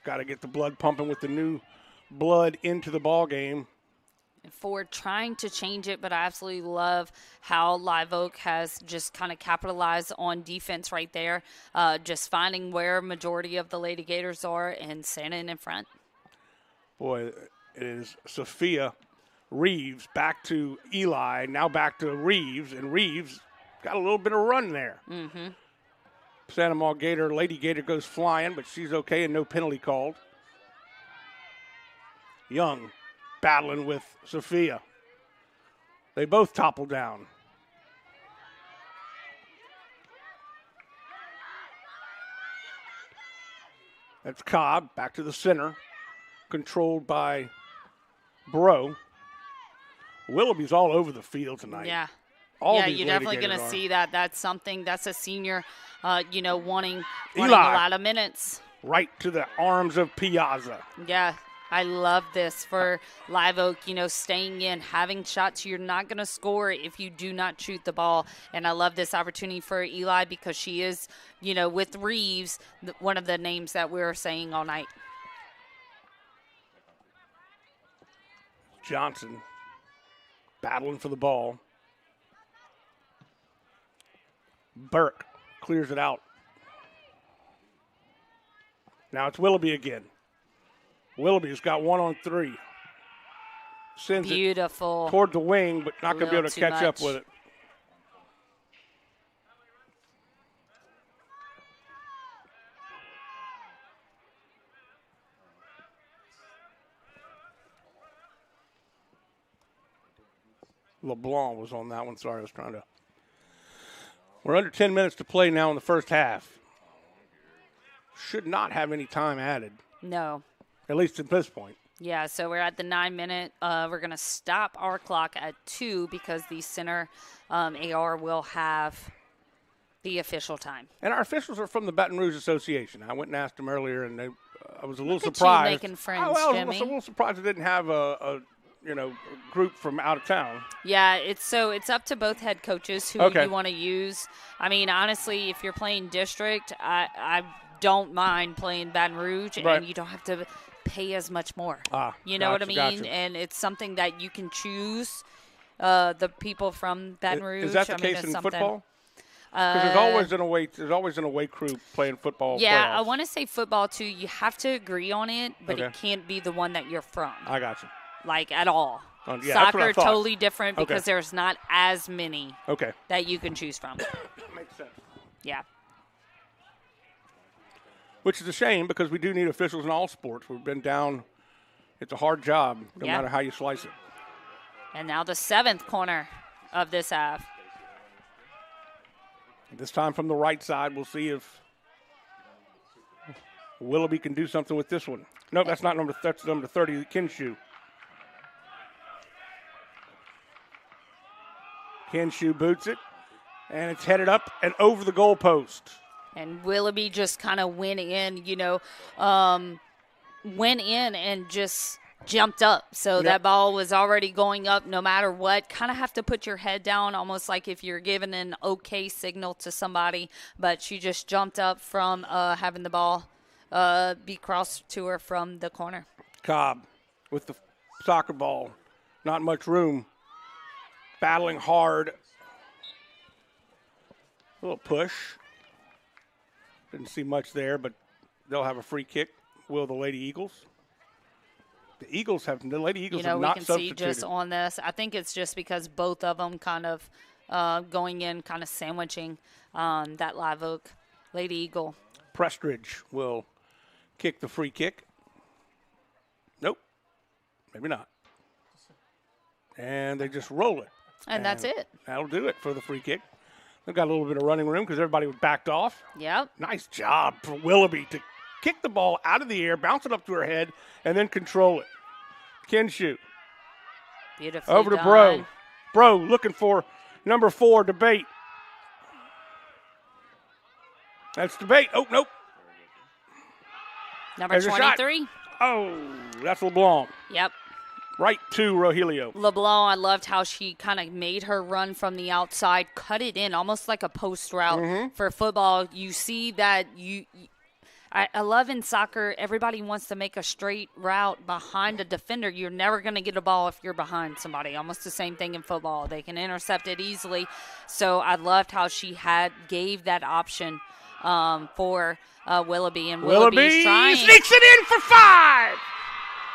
Got to get the blood pumping with the new blood into the ball game. Ford trying to change it, but I absolutely love how Live Oak has just kind of capitalized on defense right there, just finding where majority of the Lady Gators are and standing in front. Boy, it is Sophia Reeves back to Eli, now back to Reeves, and Reeves got a little bit of run there. Mm-hmm. Santa Maria Gator, Lady Gator goes flying, but she's okay and no penalty called. Young battling with Sophia. They both topple down. That's Cobb back to the center, controlled by Bro. Willoughby's all over the field tonight. Yeah. All yeah, these you're Lady definitely going Gators to are. see that. That's something. That's a senior, wanting a Eli. lot of minutes. Right to the arms of Piazza. Yeah, I love this for Live Oak, staying in, having shots. You're not going to score if you do not shoot the ball. And I love this opportunity for Eli because she is, with Reeves, one of the names that we're saying all night. Johnson battling for the ball. Burke clears it out. Now it's Willoughby again. Willoughby's got 1-on-3. Sends Beautiful. it toward the wing, but not going to be able to Too catch up much. with it. LeBlanc was on that one. Sorry, I was trying to. We're under 10 minutes to play now in the first half. Should not have any time added, No. at least at this point. Yeah, so we're at the 9-minute. We're going to stop our clock at 2 because the center AR will have the official time. And our officials are from the Baton Rouge Association. I went and asked them earlier, and I was a little Look at you surprised. making friends, I was Jimmy. a little surprised they didn't have a group from out of town. Yeah, it's up to both head coaches who Okay. you want to use. I mean, honestly, if you're playing district, I don't mind playing Baton Rouge, Right. and you don't have to pay as much more. You know what I gotcha, mean? gotcha. And it's something that you can choose the people from Baton Rouge. Is that the I mean, case it's in something- football? Because there's always an away crew playing football. Yeah, I playoffs. want to say football too. You have to agree on it, but it Okay. can't be the one that you're from, I got you. like at all. Yeah, that's what I Soccer thought. totally different Okay. because there's not as many Okay. that you can choose from. Makes sense. Yeah. Which is a shame because we do need officials in all sports. We've been down. It's a hard job, no Yeah. matter how you slice it. And now the 7th corner of this half. This time from the right side, we'll see if Willoughby can do something with this one. No, that's not that's number 30, Kinshu. Kinshu boots it, and it's headed up and over the goalpost. And Willoughby just kind of went in, and just jumped up. So Yep. that ball was already going up no matter what. Kind of have to put your head down, almost like if you're giving an okay signal to somebody. But she just jumped up from having the ball be crossed to her from the corner. Cobb with the soccer ball. Not much room. Battling hard. A little push. Didn't see much there, but they'll have a free kick. Will the Lady Eagles? The Lady Eagles have We not can see substituted. just on this. I think it's just because both of them kind of going in, kind of sandwiching that Live Oak Lady Eagle. Prestridge will kick the free kick. Nope. Maybe not. And they just roll it. And that's it. That'll do it for the free kick. They've got a little bit of running room because everybody was backed off. Yep. Nice job for Willoughby to kick the ball out of the air, bounce it up to her head, and then control it. Kinshu. Beautifully Over to done. Bro. Bro looking for number 4, Debate. That's Debate. Oh, nope. Number There's a shot. 23. Oh, that's LeBlanc. Yep. right to Rogelio. LeBlanc, I loved how she kind of made her run from the outside, cut it in, almost like a post route. For football, you see that I love in soccer, everybody wants to make a straight route behind a defender. You're never going to get a ball if you're behind somebody. Almost the same thing in football. They can intercept it easily. So I loved how she gave that option for Willoughby. And Willoughby's trying. Sneaks it in for 5.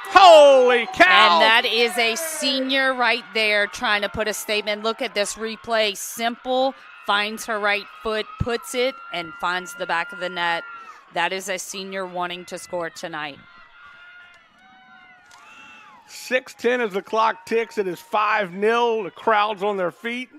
Holy cow. And that is a senior right there trying to put a statement. Look at this replay. Simple, finds her right foot, puts it, and finds the back of the net. That is a senior wanting to score tonight. 6:10 as the clock ticks. It is 5-0. The crowd's on their feet.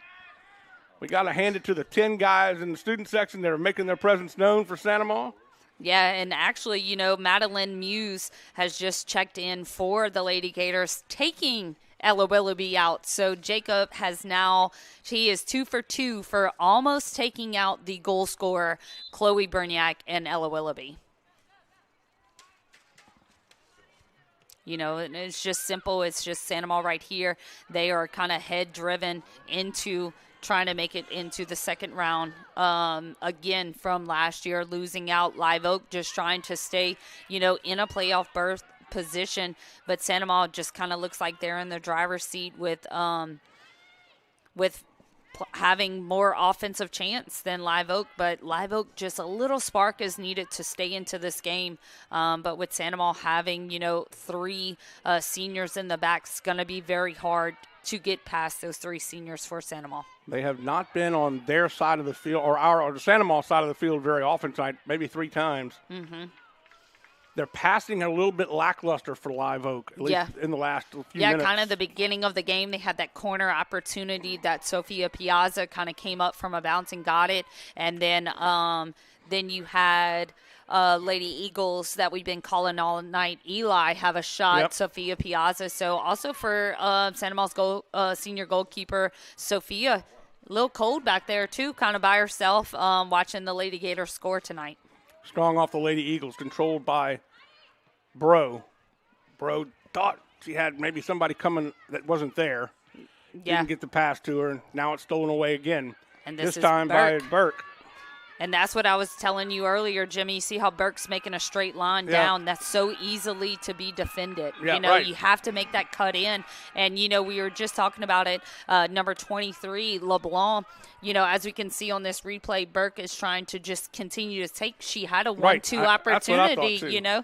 We got to hand it to the 10 guys in the student section that are making their presence known for Santa Maria. Yeah, and actually, you know, Madeline Muse has just checked in for the Lady Gators, taking Ella Willoughby out. So Jacob he is 2 for 2 for almost taking out the goal scorer, Chloe Berniak and Ella Willoughby. You know, and it's just simple. It's just Santa Maria right here. They are kind of head-driven into trying to make it into the second round. Again, from last year, losing out. Live Oak just trying to stay, you know, in a playoff berth position. But Santa Maria just kind of looks like they're in the driver's seat with having more offensive chance than Live Oak, but Live Oak, just a little spark is needed to stay into this game. But with Santa Maria having, you know, 3 seniors in the back, it's going to be very hard to get past those 3 seniors for Santa Maria. They have not been on their side of the field or the Santa Maria side of the field very often tonight, maybe 3 times. They're passing a little bit lackluster for Live Oak, at least in the last few minutes. Yeah, kind of the beginning of the game, they had that corner opportunity that Sophia Piazza kind of came up from a bounce and got it. And then you had Lady Eagles that we've been calling all night. Eli have a shot, Sophia Piazza. So also for Santa Maria's senior goalkeeper, Sophia, a little cold back there too, kind of by herself, watching the Lady Gators score tonight. Strong off the Lady Eagles, controlled by Bro. Bro thought she had maybe somebody coming that wasn't there. Didn't get the pass to her, and now it's stolen away again. And this time by Burke. And that's what I was telling you earlier, Jimmy. You see how Burke's making a straight line down. That's so easily to be defended. Yeah, you know, you have to make that cut in. And, you know, we were just talking about it. Number 23, LeBlanc, you know, as we can see on this replay, Burke is trying to just continue to take. She had a 1-2 opportunity, you know.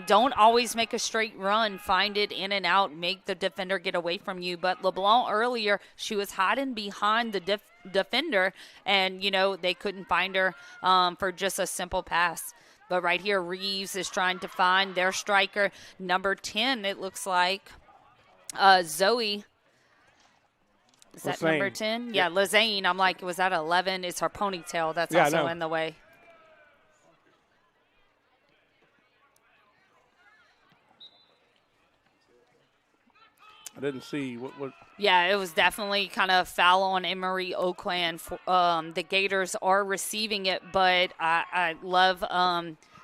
Don't always make a straight run. Find it in and out. Make the defender get away from you. But LeBlanc earlier, she was hiding behind the defender, and you know they couldn't find her for just a simple pass. But right here, Reeves is trying to find their striker, number 10. It looks like Zoe. Is that number 10? Yeah, Lizane. I'm like, was that 11? It's her ponytail that's also in the way. I didn't see what. Yeah, it was definitely kind of foul on Emery Oakland. The Gators are receiving it, but I love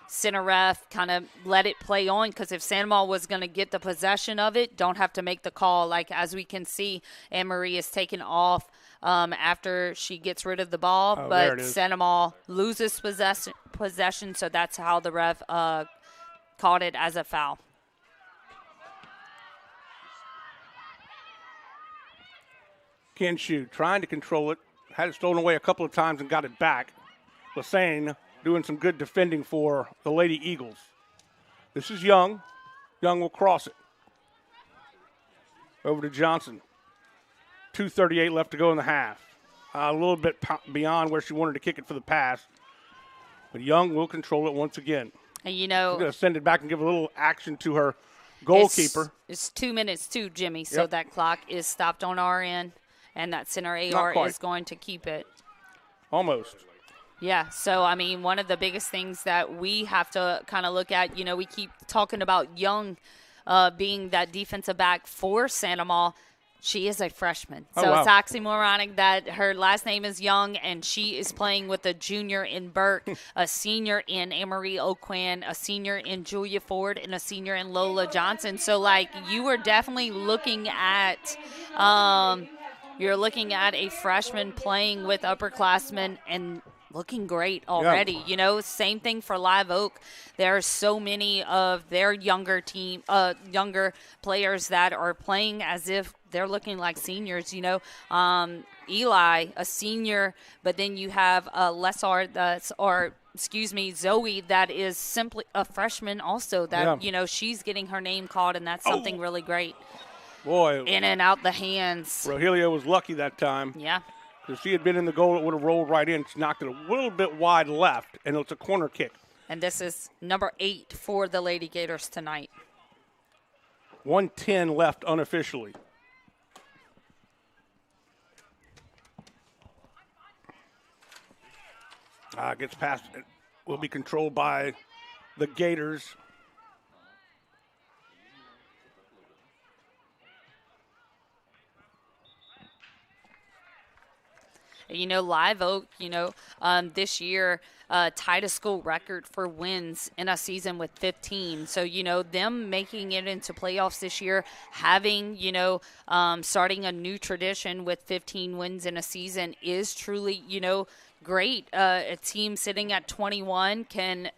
center ref kind of let it play on, because if Santa Maria was going to get the possession of it, don't have to make the call. Like, as we can see, Emery is taken off after she gets rid of the ball, but Santa Maria loses possession, so that's how the ref called it as a foul. Kinshu trying to control it, had it stolen away a couple of times and got it back. Lassane doing some good defending for the Lady Eagles. This is Young. Young will cross it. Over to Johnson. 2:38 left to go in the half. A little bit beyond where she wanted to kick it for the pass. But Young will control it once again. And you know, she's going to send it back and give a little action to her goalkeeper. It's 2 minutes too, Jimmy, so that clock is stopped on our end. And that center AR is going to keep it. Almost. Yeah, so, I mean, one of the biggest things that we have to kind of look at, you know, we keep talking about Young being that defensive back for Santa Maria. She is a freshman. Oh, So wow. it's oxymoronic that her last name is Young, and she is playing with a junior in Burke, a senior in Amory Oquan, a senior in Julia Ford, and a senior in Lola Johnson. So, like, you are definitely looking at a freshman playing with upperclassmen and looking great already. Yeah. You know, same thing for Live Oak. There are so many of their younger players that are playing as if they're looking like seniors. You know, Eli, a senior, but then you have Zoe, that is simply a freshman also. That Yeah. you know, she's getting her name called, and that's something really great. Boy, In and out the hands. Rogelio was lucky that time. Yeah. If she had been in the goal, it would have rolled right in. She knocked it a little bit wide left, and it's a corner kick. And this is number 8 for the Lady Gators tonight. 1:10 left unofficially. Gets past. It will be controlled by the Gators. You know, Live Oak, this year tied a school record for wins in a season with 15. So, you know, them making it into playoffs this year, having, starting a new tradition with 15 wins in a season is truly, great. A team sitting at 21 can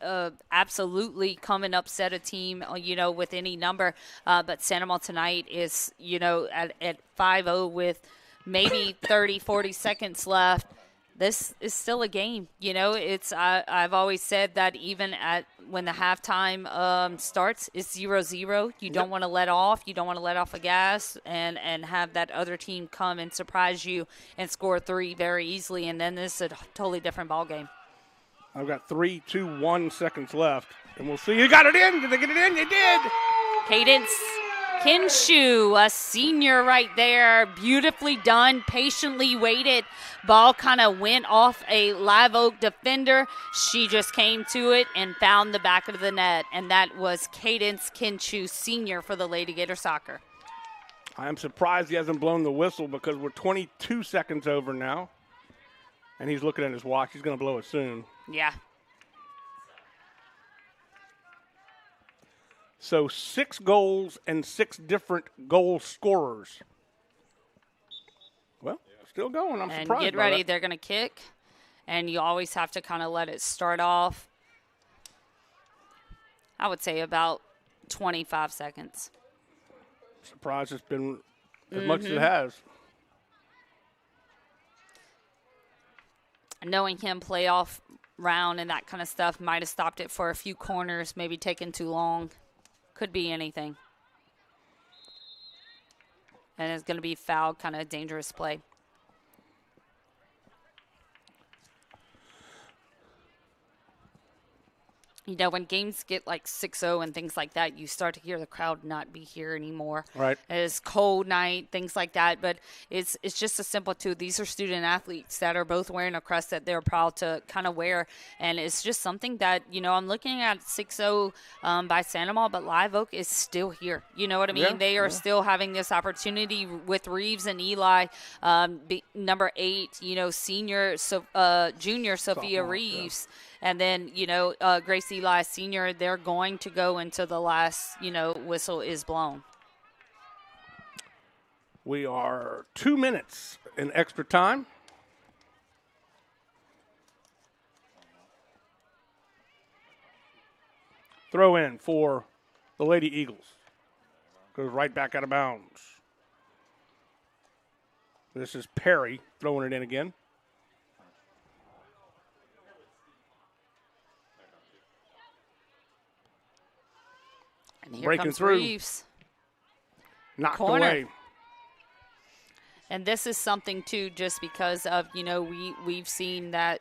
absolutely come and upset a team, with any number. But Santa Maria tonight is, at 5-0 with maybe 30, 40 seconds left. This is still a game. It's I've always said that even when the halftime starts, it's 0-0. You don't want to let off. You don't want to let off a gas and have that other team come and surprise you and score 3 very easily. And then this is a totally different ball game. I've got 3, 2, 1 seconds left. And we'll see. You got it in. Did they get it in? They did. Cadence Kinshu, a senior right there, beautifully done, patiently waited. Ball kind of went off a Live Oak defender. She just came to it and found the back of the net, and that was Cadence Kinshu, senior for the Lady Gator Soccer. I'm surprised he hasn't blown the whistle because we're 22 seconds over now. And he's looking at his watch. He's going to blow it soon. Yeah. So 6 goals and 6 different goal scorers. Well, still going. I'm surprised. And get ready. They're going to kick. And you always have to kind of let it start off, I would say, about 25 seconds. Surprised it's been as much as it has. Knowing him playoff round and that kind of stuff might have stopped it for a few corners, maybe taking too long. Could be anything. And it's going to be foul, kind of dangerous play. You know, when games get like 6-0 and things like that, you start to hear the crowd not be here anymore. Right. It's cold night, things like that. But it's just a simple two. These are student athletes that are both wearing a crest that they're proud to kind of wear. And it's just something that, I'm looking at 6-0 by Santa Maria, but Live Oak is still here. You know what I mean? Yeah, They are still having this opportunity with Reeves and Eli. Number 8, junior Sophia Reeves. Yeah. And then, Grace Eli Sr., they're going to go until the last, whistle is blown. We are 2 minutes in extra time. Throw in for the Lady Eagles. Goes right back out of bounds. This is Perry throwing it in again. And here Breaking comes through. Reeves. Knocked Corner. away. And this is something, too, just because of, we've seen that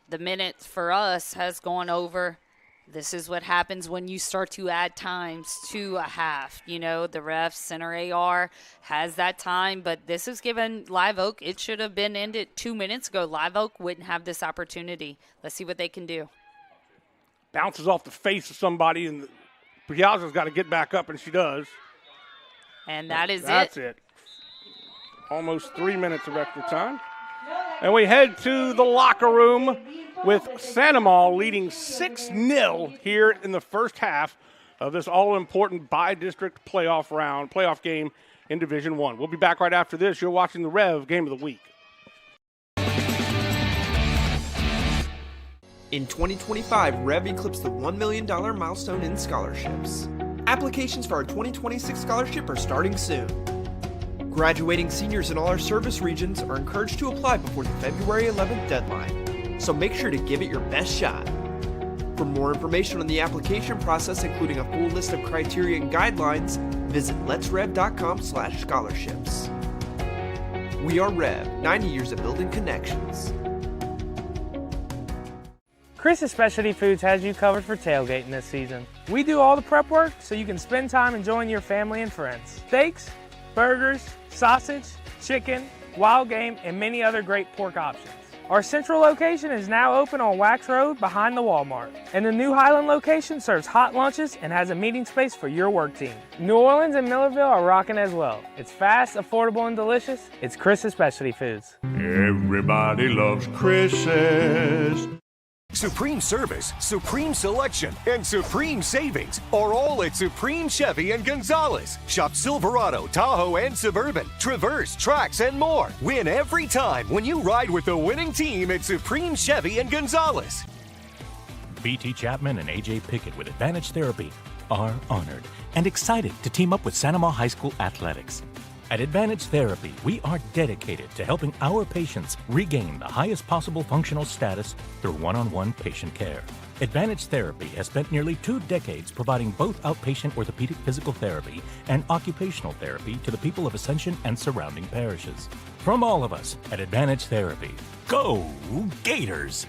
the minutes for us has gone over. This is what happens when you start to add times to a half. The ref, center AR, has that time. But this is given Live Oak. It should have been ended 2 minutes ago. Live Oak wouldn't have this opportunity. Let's see what they can do. Bounces off the face of somebody, and Piazza's got to get back up, and she does. And that's it. almost 3 minutes of extra time. And we head to the locker room with Sandomal leading 6-0 here in the first half of this all-important by-district playoff game in Division I. We'll be back right after this. You're watching the REV Game of the Week. In 2025, REV eclipsed the $1 million milestone in scholarships. Applications for our 2026 scholarship are starting soon. Graduating seniors in all our service regions are encouraged to apply before the February 11th deadline, so make sure to give it your best shot. For more information on the application process, including a full list of criteria and guidelines, visit letsrev.com/scholarships. We are REV, 90 years of building connections. Chris's Specialty Foods has you covered for tailgating this season. We do all the prep work so you can spend time enjoying your family and friends. Steaks, burgers, sausage, chicken, wild game, and many other great pork options. Our central location is now open on Wax Road behind the Walmart. And the new Highland location serves hot lunches and has a meeting space for your work team. New Orleans and Millerville are rocking as well. It's fast, affordable, and delicious. It's Chris's Specialty Foods. Everybody loves Chris's. Supreme service, supreme selection, and supreme savings are all at Supreme Chevy and Gonzalez. Shop Silverado, Tahoe, and Suburban, Traverse, Trax, and more. Win every time when you ride with the winning team at Supreme Chevy and Gonzalez. BT Chapman and AJ Pickett with Advantage Therapy are honored and excited to team up with Sandoval High School Athletics. At Advantage Therapy, we are dedicated to helping our patients regain the highest possible functional status through one-on-one patient care. Advantage Therapy has spent nearly 2 decades providing both outpatient orthopedic physical therapy and occupational therapy to the people of Ascension and surrounding parishes. From all of us at Advantage Therapy, go Gators!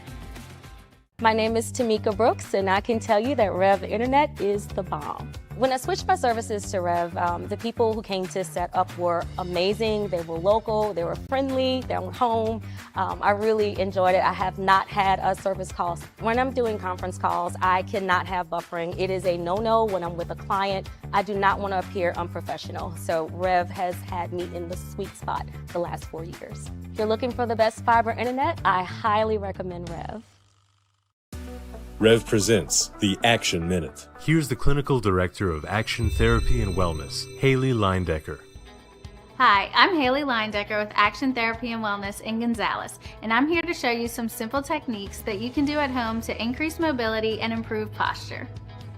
My name is Tamika Brooks, and I can tell you that REV Internet is the bomb. When I switched my services to REV, the people who came to set up were amazing. They were local, they were friendly, they were home. I really enjoyed it. I have not had a service call. When I'm doing conference calls, I cannot have buffering. It is a no-no when I'm with a client. I do not want to appear unprofessional. So REV has had me in the sweet spot the last 4 years. If you're looking for the best fiber internet, I highly recommend REV. REV presents the Action Minute. Here's the Clinical Director of Action Therapy and Wellness, Haley Leindecker. Hi, I'm Haley Leindecker with Action Therapy and Wellness in Gonzales, and I'm here to show you some simple techniques that you can do at home to increase mobility and improve posture.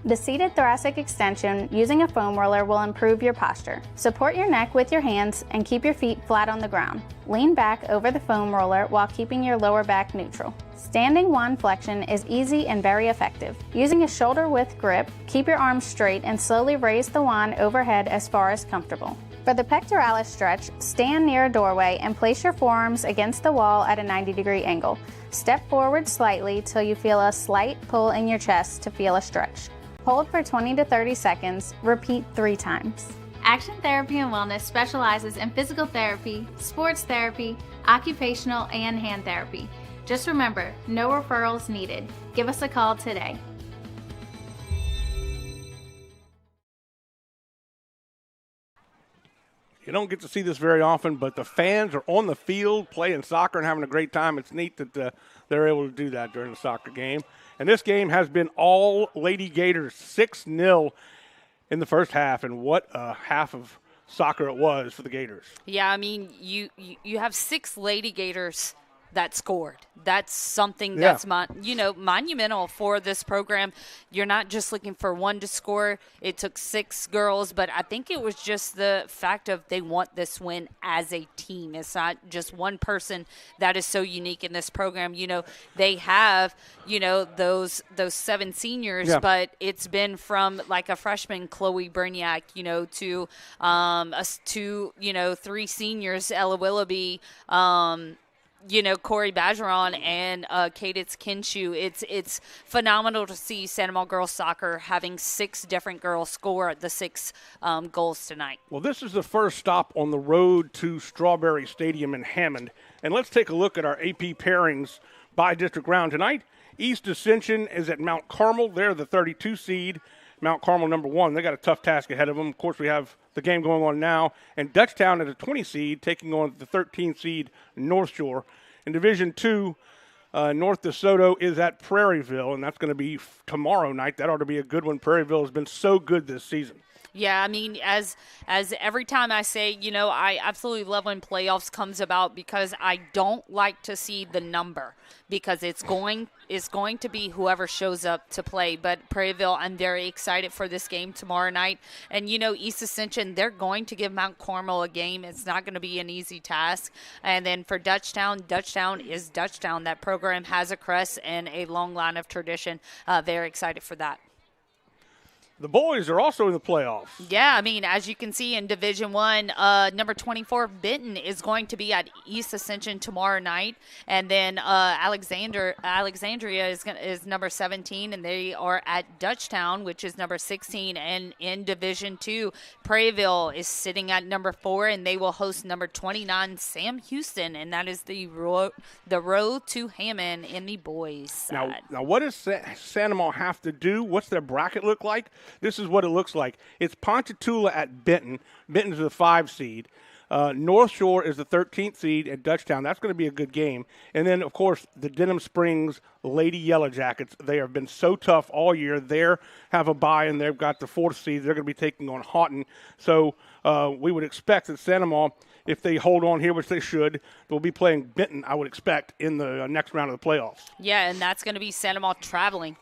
The seated thoracic extension using a foam roller will improve your posture. Support your neck with your hands and keep your feet flat on the ground. Lean back over the foam roller while keeping your lower back neutral. Standing wand flexion is easy and very effective. Using a shoulder width grip, keep your arms straight and slowly raise the wand overhead as far as comfortable. For the pectoralis stretch, stand near a doorway and place your forearms against the wall at a 90-degree angle. Step forward slightly till you feel a slight pull in your chest to feel a stretch. Hold for 20 to 30 seconds. Repeat 3 times. Action Therapy and Wellness specializes in physical therapy, sports therapy, occupational, and hand therapy. Just remember, no referrals needed. Give us a call today. You don't get to see this very often, but the fans are on the field playing soccer and having a great time. It's neat that they're able to do that during the soccer game. And this game has been all Lady Gators, 6-0 in the first half, and what a half of soccer it was for the Gators. Yeah, I mean, you have 6 Lady Gators that scored. That's something that's monumental for this program. You're not just looking for one to score. It took 6 girls, but I think it was just the fact of they want this win as a team. It's not just one person that is so unique in this program. You know, they have, those 7 seniors, but it's been from like a freshman, Chloe Berniak, to us 2, 3 seniors, Ella Willoughby, Corey Bajeron and Cadence Kinshu. It's phenomenal to see Sandoval girls soccer having 6 different girls score the 6 goals tonight. Well, this is the first stop on the road to Strawberry Stadium in Hammond. And let's take a look at our AP pairings by district round tonight. East Ascension is at Mount Carmel. They're the 32 seed. Mount Carmel number 1. They got a tough task ahead of them. Of course, we have the game going on now, and Dutchtown at a 20 seed taking on the 13 seed North Shore. In Division 2, North DeSoto is at Prairieville, and that's going to be tomorrow night. That ought to be a good one. Prairieville has been so good this season. Yeah, I mean, as every time I say, I absolutely love when playoffs comes about because I don't like to see the number because it's going to be whoever shows up to play. But Prairieville, I'm very excited for this game tomorrow night. And, East Ascension, they're going to give Mount Carmel a game. It's not going to be an easy task. And then for Dutchtown is Dutchtown. That program has a crest and a long line of tradition. Very excited for that. The boys are also in the playoffs. Yeah, I mean, as you can see in Division 1, number 24, Benton, is going to be at East Ascension tomorrow night. And then Alexandria is number 17, and they are at Dutchtown, which is number 16. And in Division 2, Prairieville is sitting at number 4, and they will host number 29, Sam Houston. And that is the road to Hammond in the boys side. Now what does Santa Maria have to do? What's their bracket look like? This is what it looks like. It's Ponchatoula at Benton. Benton's the 5 seed. North Shore is the 13th seed at Dutchtown. That's going to be a good game. And then, of course, the Denham Springs Lady Yellow Jackets. They have been so tough all year. They have a bye, and they've got the 4th seed. They're going to be taking on Houghton. So we would expect that Santa Maria, if they hold on here, which they should, they'll be playing Benton, I would expect, in the next round of the playoffs. Yeah, and that's going to be Santa Maria traveling,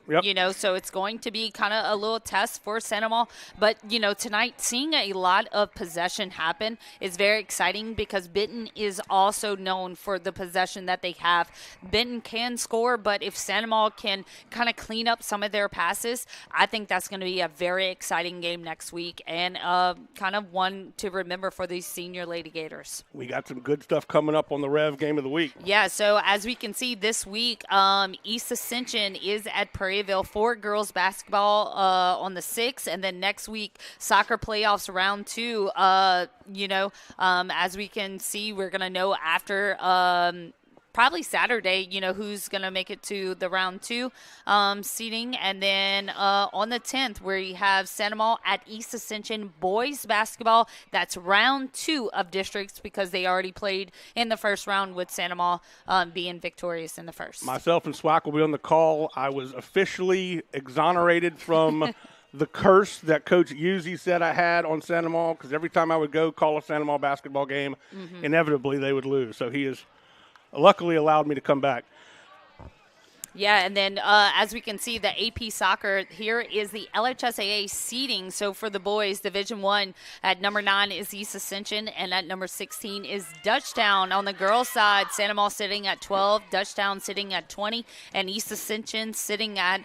so it's going to be kind of a little test for Santa Maria. But, tonight, seeing a lot of possession happen is very exciting because Benton is also known for the possession that they have. Benton can score, but if Santa Maria can kind of clean up some of their passes, I think that's going to be a very exciting game next week and kind of one to remember for these senior Lady Gators. We got some good stuff coming up on the REV Game of the Week. Yeah, so as we can see this week, East Ascension is at Prairieville for girls basketball on the 6th, and then next week, soccer playoffs round 2. As we can see, we're going to know after probably Saturday, who's going to make it to the round 2 seating. And then on the 10th, we have Santa Maria at East Ascension boys basketball. That's round 2 of districts because they already played in the first round with Santa Maria being victorious in the first. Myself and Swack will be on the call. I was officially exonerated from the curse that Coach Uzzi said I had on Santa Maria because every time I would go call a Santa Maria basketball game, inevitably they would lose. So he is luckily allowed me to come back. Yeah, and then as we can see, the AP soccer, here is the LHSAA seeding. So for the boys, Division 1 at number 9 is East Ascension, and at number 16 is Dutchtown. On the girls' side, Santa Maria sitting at 12, Dutchtown sitting at 20, and East Ascension sitting at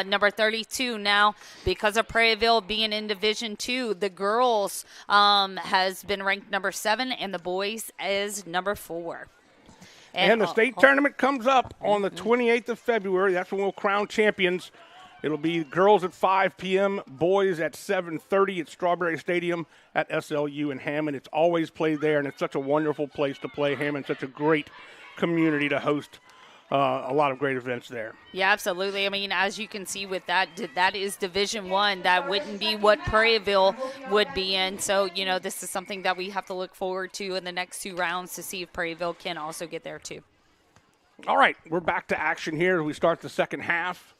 number 32. Now, because of Prairieville being in Division 2, the girls has been ranked number 7, and the boys is number 4. And the state tournament comes up on the 28th of February. That's when we'll crown champions. It'll be girls at 5 p.m., boys at 7:30 at Strawberry Stadium at SLU in Hammond. It's always played there, and it's such a wonderful place to play. Hammond, such a great community to host a lot of great events there. Yeah, absolutely. I mean, as you can see with that is Division 1. That wouldn't be what Prairieville would be in. So, this is something that we have to look forward to in the next 2 rounds to see if Prairieville can also get there too. All right, we're back to action here as we start the second half.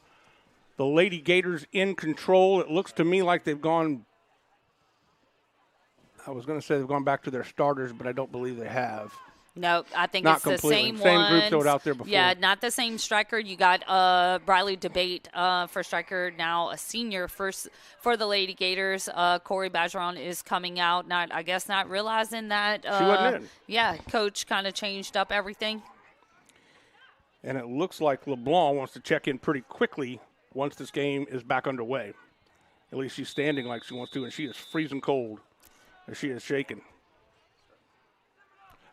The Lady Gators in control. It looks to me like they've gone – I was going to say they've gone back to their starters, but I don't believe they have. No, I think not it's completely. The same group that was out there before. Yeah, not the same striker. You got Briley Debate for striker, now a senior first for the Lady Gators. Corey Bajeron is coming out, not realizing that. She wasn't in. Yeah, coach kind of changed up everything. And it looks like LeBlanc wants to check in pretty quickly once this game is back underway. At least she's standing like she wants to, and she is freezing cold. And she is shaking.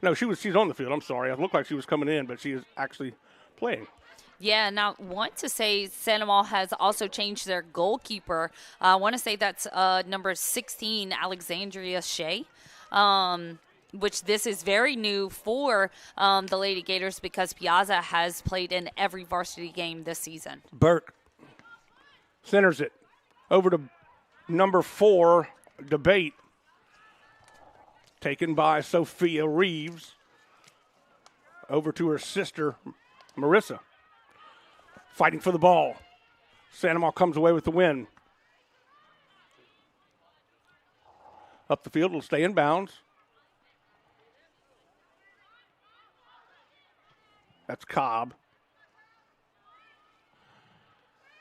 No, she's on the field. I'm sorry. It looked like she was coming in, but she is actually playing. Yeah, now want to say Santa Maria has also changed their goalkeeper. I want to say that's number 16, Alexandria Shea, which this is very new for the Lady Gators because Piazza has played in every varsity game this season. Burke centers it over to number 4 debate taken by Sophia Reeves over to her sister, Marissa. Fighting for the ball. Sandoval comes away with the win. Up the field, will stay in bounds. That's Cobb.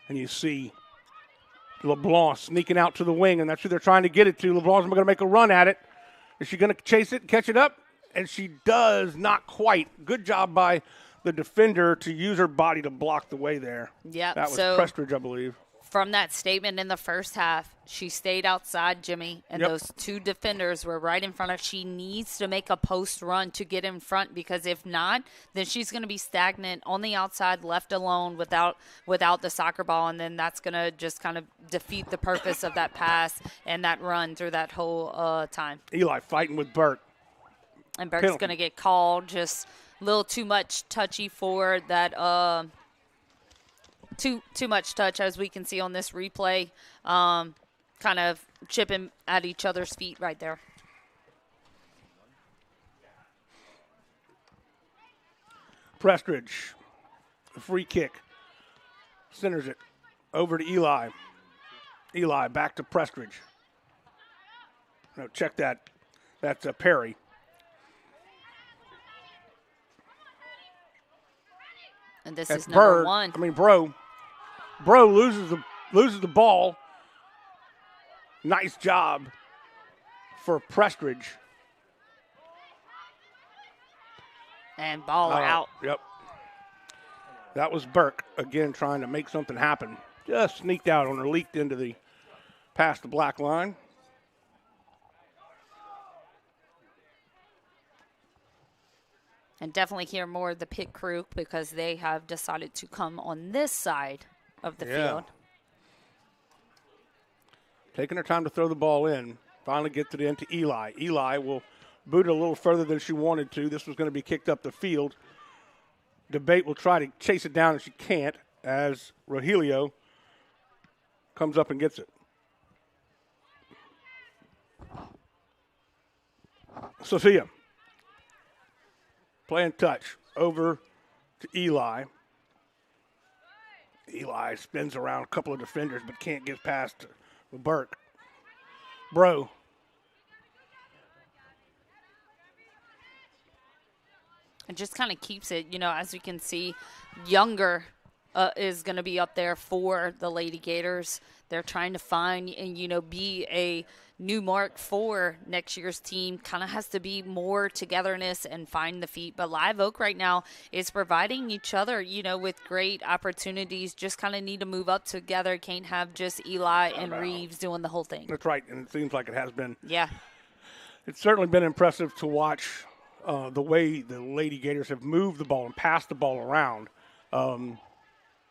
And you see LeBlanc sneaking out to the wing, and that's who they're trying to get it to. LeBlanc's going to make a run at it. Is she going to chase it, catch it up? And she does, not quite. Good job by the defender to use her body to block the way there. Yep. That was Prestridge, I believe. From that statement in the first half, she stayed outside Jimmy, and those 2 defenders were right in front of her. She needs to make a post run to get in front, because if not, then she's going to be stagnant on the outside, left alone without the soccer ball, and then that's going to just kind of defeat the purpose of that pass and that run through that whole time. Eli fighting with Burke. And Burke's going to get called, just a little too much touchy for that too much touch, as we can see on this replay. Kind of chipping at each other's feet right there. Prestridge, a free kick, centers it over to Eli. Eli back to Prestridge. No, check that. That's Perry. And this That's is number Bird. 1. I mean, Bro loses the ball. Nice job for Prestridge. And ball out. Yep. That was Burke, again, trying to make something happen. Just sneaked out on her, leaked into past the black line. And definitely hear more of the pit crew, because they have decided to come on this side of the field. Taking her time to throw the ball in. Finally gets it into Eli. Eli will boot it a little further than she wanted to. This was going to be kicked up the field. Debate will try to chase it down, and she can't, as Rogelio comes up and gets it. Sophia. Playing touch over to Eli. Eli spins around a couple of defenders but can't get past Burke. Bro. It just kind of keeps it, as you can see, Younger is going to be up there for the Lady Gators. They're trying to find and, be a new mark for next year's team. Kind of has to be more togetherness and find the feet. But Live Oak right now is providing each other, with great opportunities. Just kind of need to move up together. Can't have just Eli and Reeves doing the whole thing. That's right, and it seems like it has been. Yeah. It's certainly been impressive to watch the way the Lady Gators have moved the ball and passed the ball around.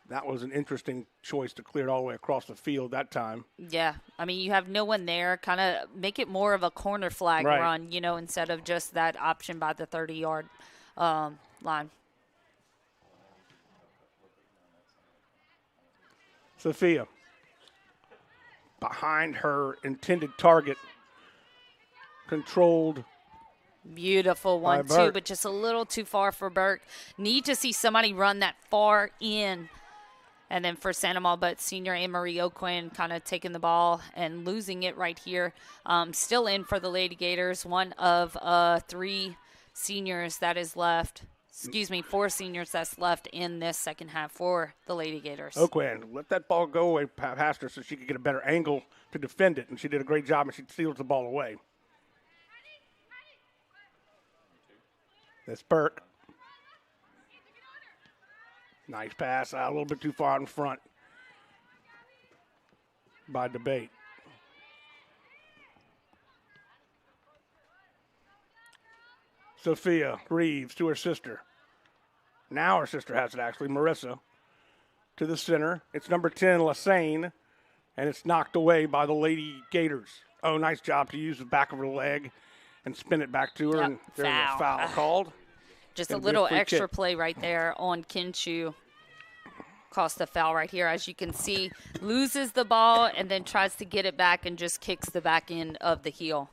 That was an interesting choice to clear it all the way across the field that time. Yeah. I mean, you have no one there. Kind of make it more of a corner flag run, instead of just that option by the 30-yard line. Sophia, behind her intended target, controlled. Beautiful one, too, but just a little too far for Burke. Need to see somebody run that far in. And then for Sandoval, but senior Anne-Marie O'Quinn kind of taking the ball and losing it right here. Still in for the Lady Gators. One of 3 seniors that is left. 4 seniors that's left in this second half for the Lady Gators. O'Quinn, let that ball go away past her so she could get a better angle to defend it. And she did a great job, and she steals the ball away. That's Burke. Nice pass out, a little bit too far in front by Debate. Sophia Reeves to her sister. Now her sister has it, actually, Marissa. To the center. It's number 10, Lassane, and it's knocked away by the Lady Gators. Oh, nice job to use the back of her leg and spin it back to her, and there's a foul called. Just a little extra play right there on Kinshu. cost a foul right here. As you can see, loses the ball and then tries to get it back and just kicks the back end of the heel.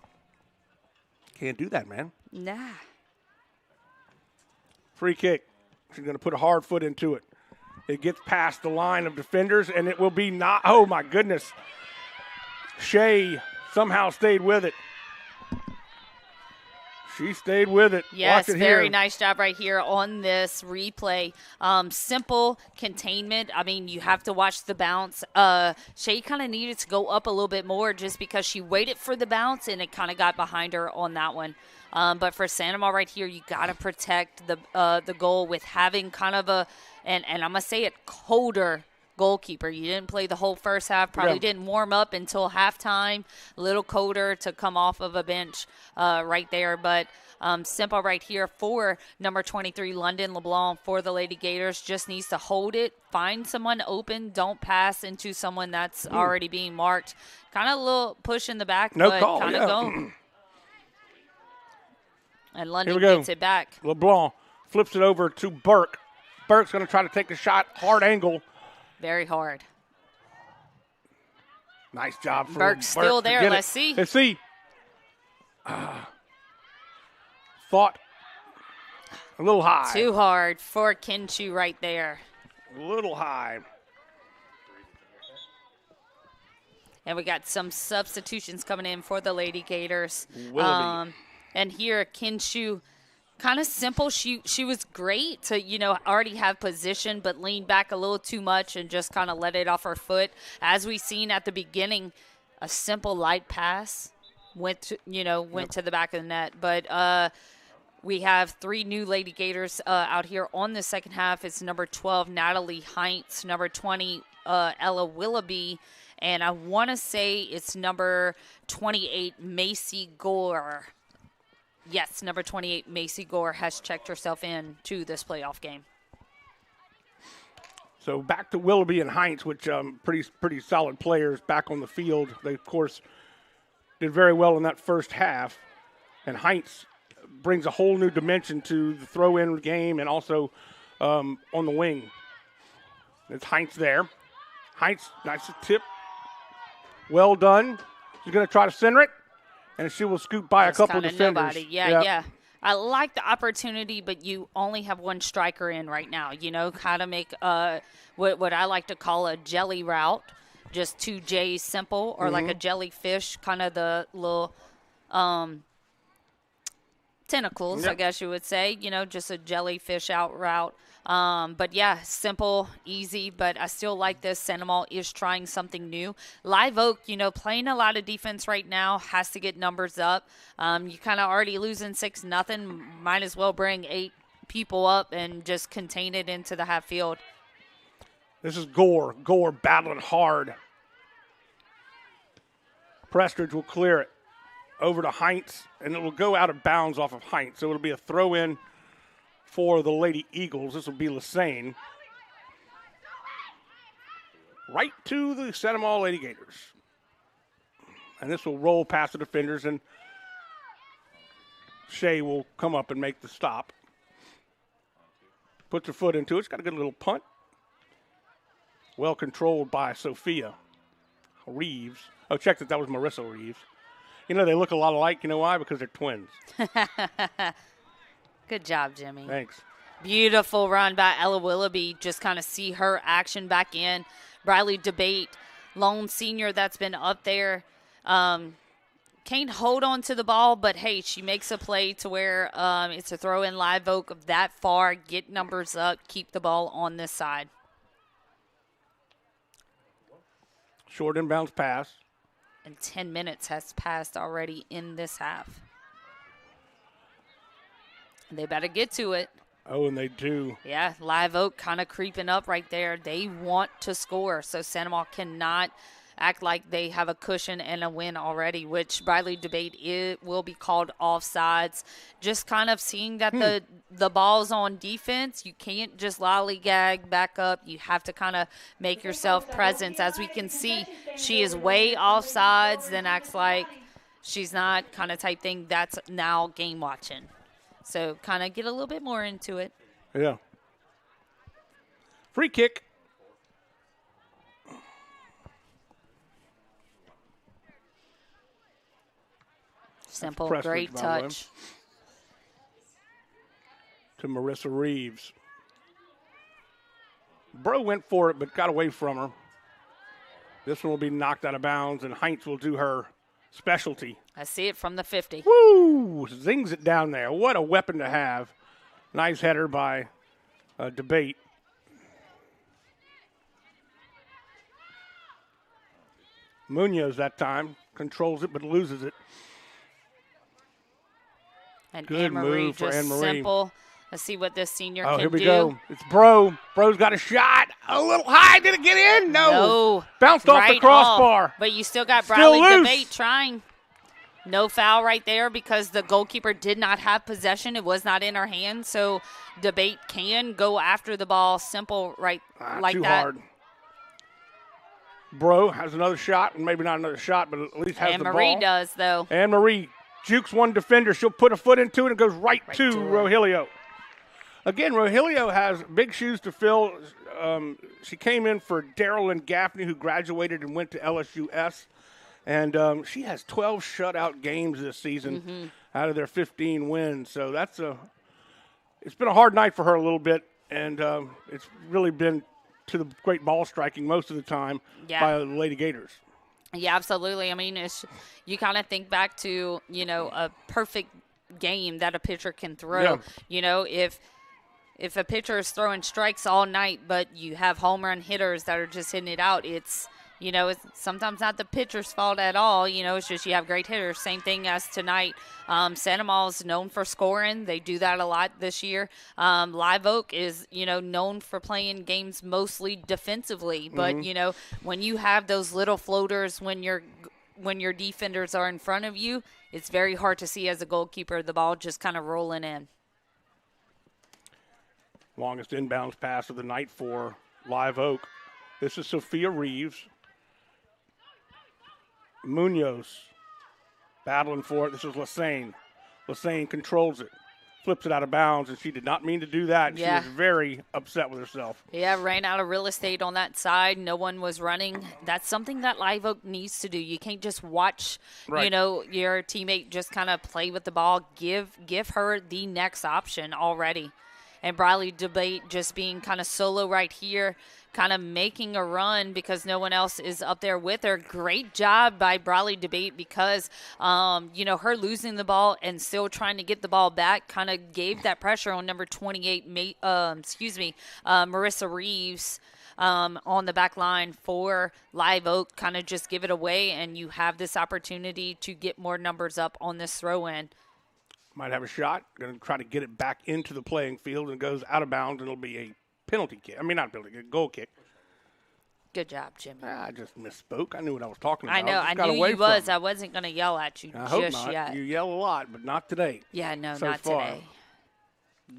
Can't do that, man. Nah. Free kick. She's going to put a hard foot into it. It gets past the line of defenders, and it will be not. Oh, my goodness. Shea somehow stayed with it. She stayed with it. Yes, Watch it very here. nice job right here on this replay. Simple containment. I mean, you have to watch the bounce. Shea kind of needed to go up a little bit more just because she waited for the bounce, and it kind of got behind her on that one. But for Sanoma right here, you got to protect the goal with having kind of a, and I'm going to say it, colder goalkeeper. You didn't play the whole first half, probably didn't warm up until halftime, a little colder to come off of a bench right there. But simple right here for number 23, London LeBlanc for the Lady Gators. Just needs to hold it, find someone open, don't pass into someone that's already being marked. Kind of a little push in the back, No but call, kind of go. And London Here we go. gets it back. LeBlanc flips it over to Burke. Burke's going to try to take the shot, hard angle. Very hard. Nice job for Burke's still Burke to there. get Let's it. see. Let's see. Thought a little high. Too hard for Kinshu right there. A little high. And we got some substitutions coming in for the Lady Gators. Willoughby. And here, Kinshu, kind of simple. She was great to, already have position, but leaned back a little too much and just kind of let it off her foot. As we seen at the beginning, a simple light pass went to the back of the net. But we have 3 new Lady Gators out here on the second half. It's number 12, Natalie Heinz, number 20, Ella Willoughby, and I want to say it's number 28, Macy Gore. Yes, number 28, Macy Gore, has checked herself in to this playoff game. So back to Willoughby and Heinz, which pretty solid players back on the field. They, of course, did very well in that first half. And Heinz brings a whole new dimension to the throw-in game and also on the wing. It's Heinz there. Heinz, nice tip. Well done. She's going to try to center it. And she will scoop by a couple of defenders. Nobody. Yeah. I like the opportunity, but you only have one striker in right now. How to make what I like to call a jelly route, just 2 J's simple, or like a jellyfish, kind of the little tentacles, I guess you would say. Just a jellyfish out route. But yeah, simple, easy, but I still like this. Sandoval is trying something new. Live Oak, playing a lot of defense right now, has to get numbers up. You kind of already losing 6-0. Might as well bring 8 people up and just contain it into the half field. This is Gore. Gore battling hard. Prestridge will clear it over to Heinz, and it will go out of bounds off of Heinz. So it'll be a throw-in for the Lady Eagles. This will be Lassane. Right to the Sandoval Lady Gators. And this will roll past the defenders, and Shea will come up and make the stop. Puts her foot into it. It's got a good little punt. Well controlled by Sophia Reeves. Oh, check that was Marissa Reeves. They look a lot alike. You know why? Because they're twins. Good job, Jimmy. Thanks. Beautiful run by Ella Willoughby. Just kind of see her action back in. Briley Debate, lone senior that's been up there. Can't hold on to the ball, but, hey, she makes a play to where it's a throw-in. Live Oak that far, get numbers up, keep the ball on this side. Short inbounds pass. And 10 minutes has passed already in this half. They better get to it. Oh, and they do. Yeah, Live Oak kind of creeping up right there. They want to score, so Sandoval cannot act like they have a cushion and a win already, which Briley Debate will be called offsides. Just kind of seeing that the ball's on defense. You can't just lollygag back up. You have to kind of make yourself present. As we can see, she is way offsides, then acts like she's not, kind of type thing. That's now game watching. So kind of get a little bit more into it. Yeah. Free kick Simple, Prestridge, great by the way. touch. To Marissa Reeves. Bro went for it, but got away from her. This one will be knocked out of bounds, and Heinz will do her specialty. I see it from the 50. Woo! Zings it down there. What a weapon to have. Nice header by Debate. Munoz that time controls it but loses it. And Good Anne-Marie move for just Anne-Marie. simple. Let's see what this senior can do. Oh, here we go. It's Bro. Bro's got a shot. A little high. Did it get in? No. Bounced off the Right crossbar. off. But you still got Still Bradley loose. Debate trying. No foul right there because the goalkeeper did not have possession. It was not in her hand. So Debate can go after the ball. Simple right like too that. hard. Bro has another shot, and maybe not another shot, but at least has the ball. Anne-Marie does, though. Anne-Marie jukes one defender. She'll put a foot into it and goes right to Rogelio. Again, Rogelio has big shoes to fill. She came in for Darylyn Gaffney, who graduated and went to LSUS. And she has 12 shutout games this season out of their 15 wins. So it's been a hard night for her a little bit, and it's really been to the great ball striking most of the time by the Lady Gators. Yeah, absolutely. I mean, you kind of think back to, a perfect game that a pitcher can throw. Yeah. If a pitcher is throwing strikes all night, but you have home run hitters that are just hitting it out, it's sometimes not the pitcher's fault at all. It's just you have great hitters. Same thing as tonight. Santa Maria is known for scoring. They do that a lot this year. Live Oak is, known for playing games mostly defensively. But, when you have those little floaters when your defenders are in front of you, it's very hard to see as a goalkeeper the ball just kind of rolling in. Longest inbounds pass of the night for Live Oak. This is Sophia Reeves. Munoz battling for it. This is Lassane. Lassane controls it, flips it out of bounds, and she did not mean to do that. Yeah. She was very upset with herself. Yeah, ran out of real estate on that side. No one was running. That's something that Live Oak needs to do. You can't just watch, Right. your teammate just kind of play with the ball. Give her the next option already. And Briley Debate just being kind of solo right here, kind of making a run because no one else is up there with her. Great job by Briley Debate because, her losing the ball and still trying to get the ball back kind of gave that pressure on number 28, Marissa Reeves on the back line for Live Oak. Kind of just give it away, and you have this opportunity to get more numbers up on this throw-in. Might have a shot. Going to try to get it back into the playing field, and goes out of bounds, and it'll be a penalty kick. I mean, not penalty kick, goal kick. Good job, Jimmy. I just misspoke. I knew what I was talking about. I know. I knew you was. I wasn't going to yell at you I hope just not. yet. You yell a lot, but not today. Yeah, no, so not far. today.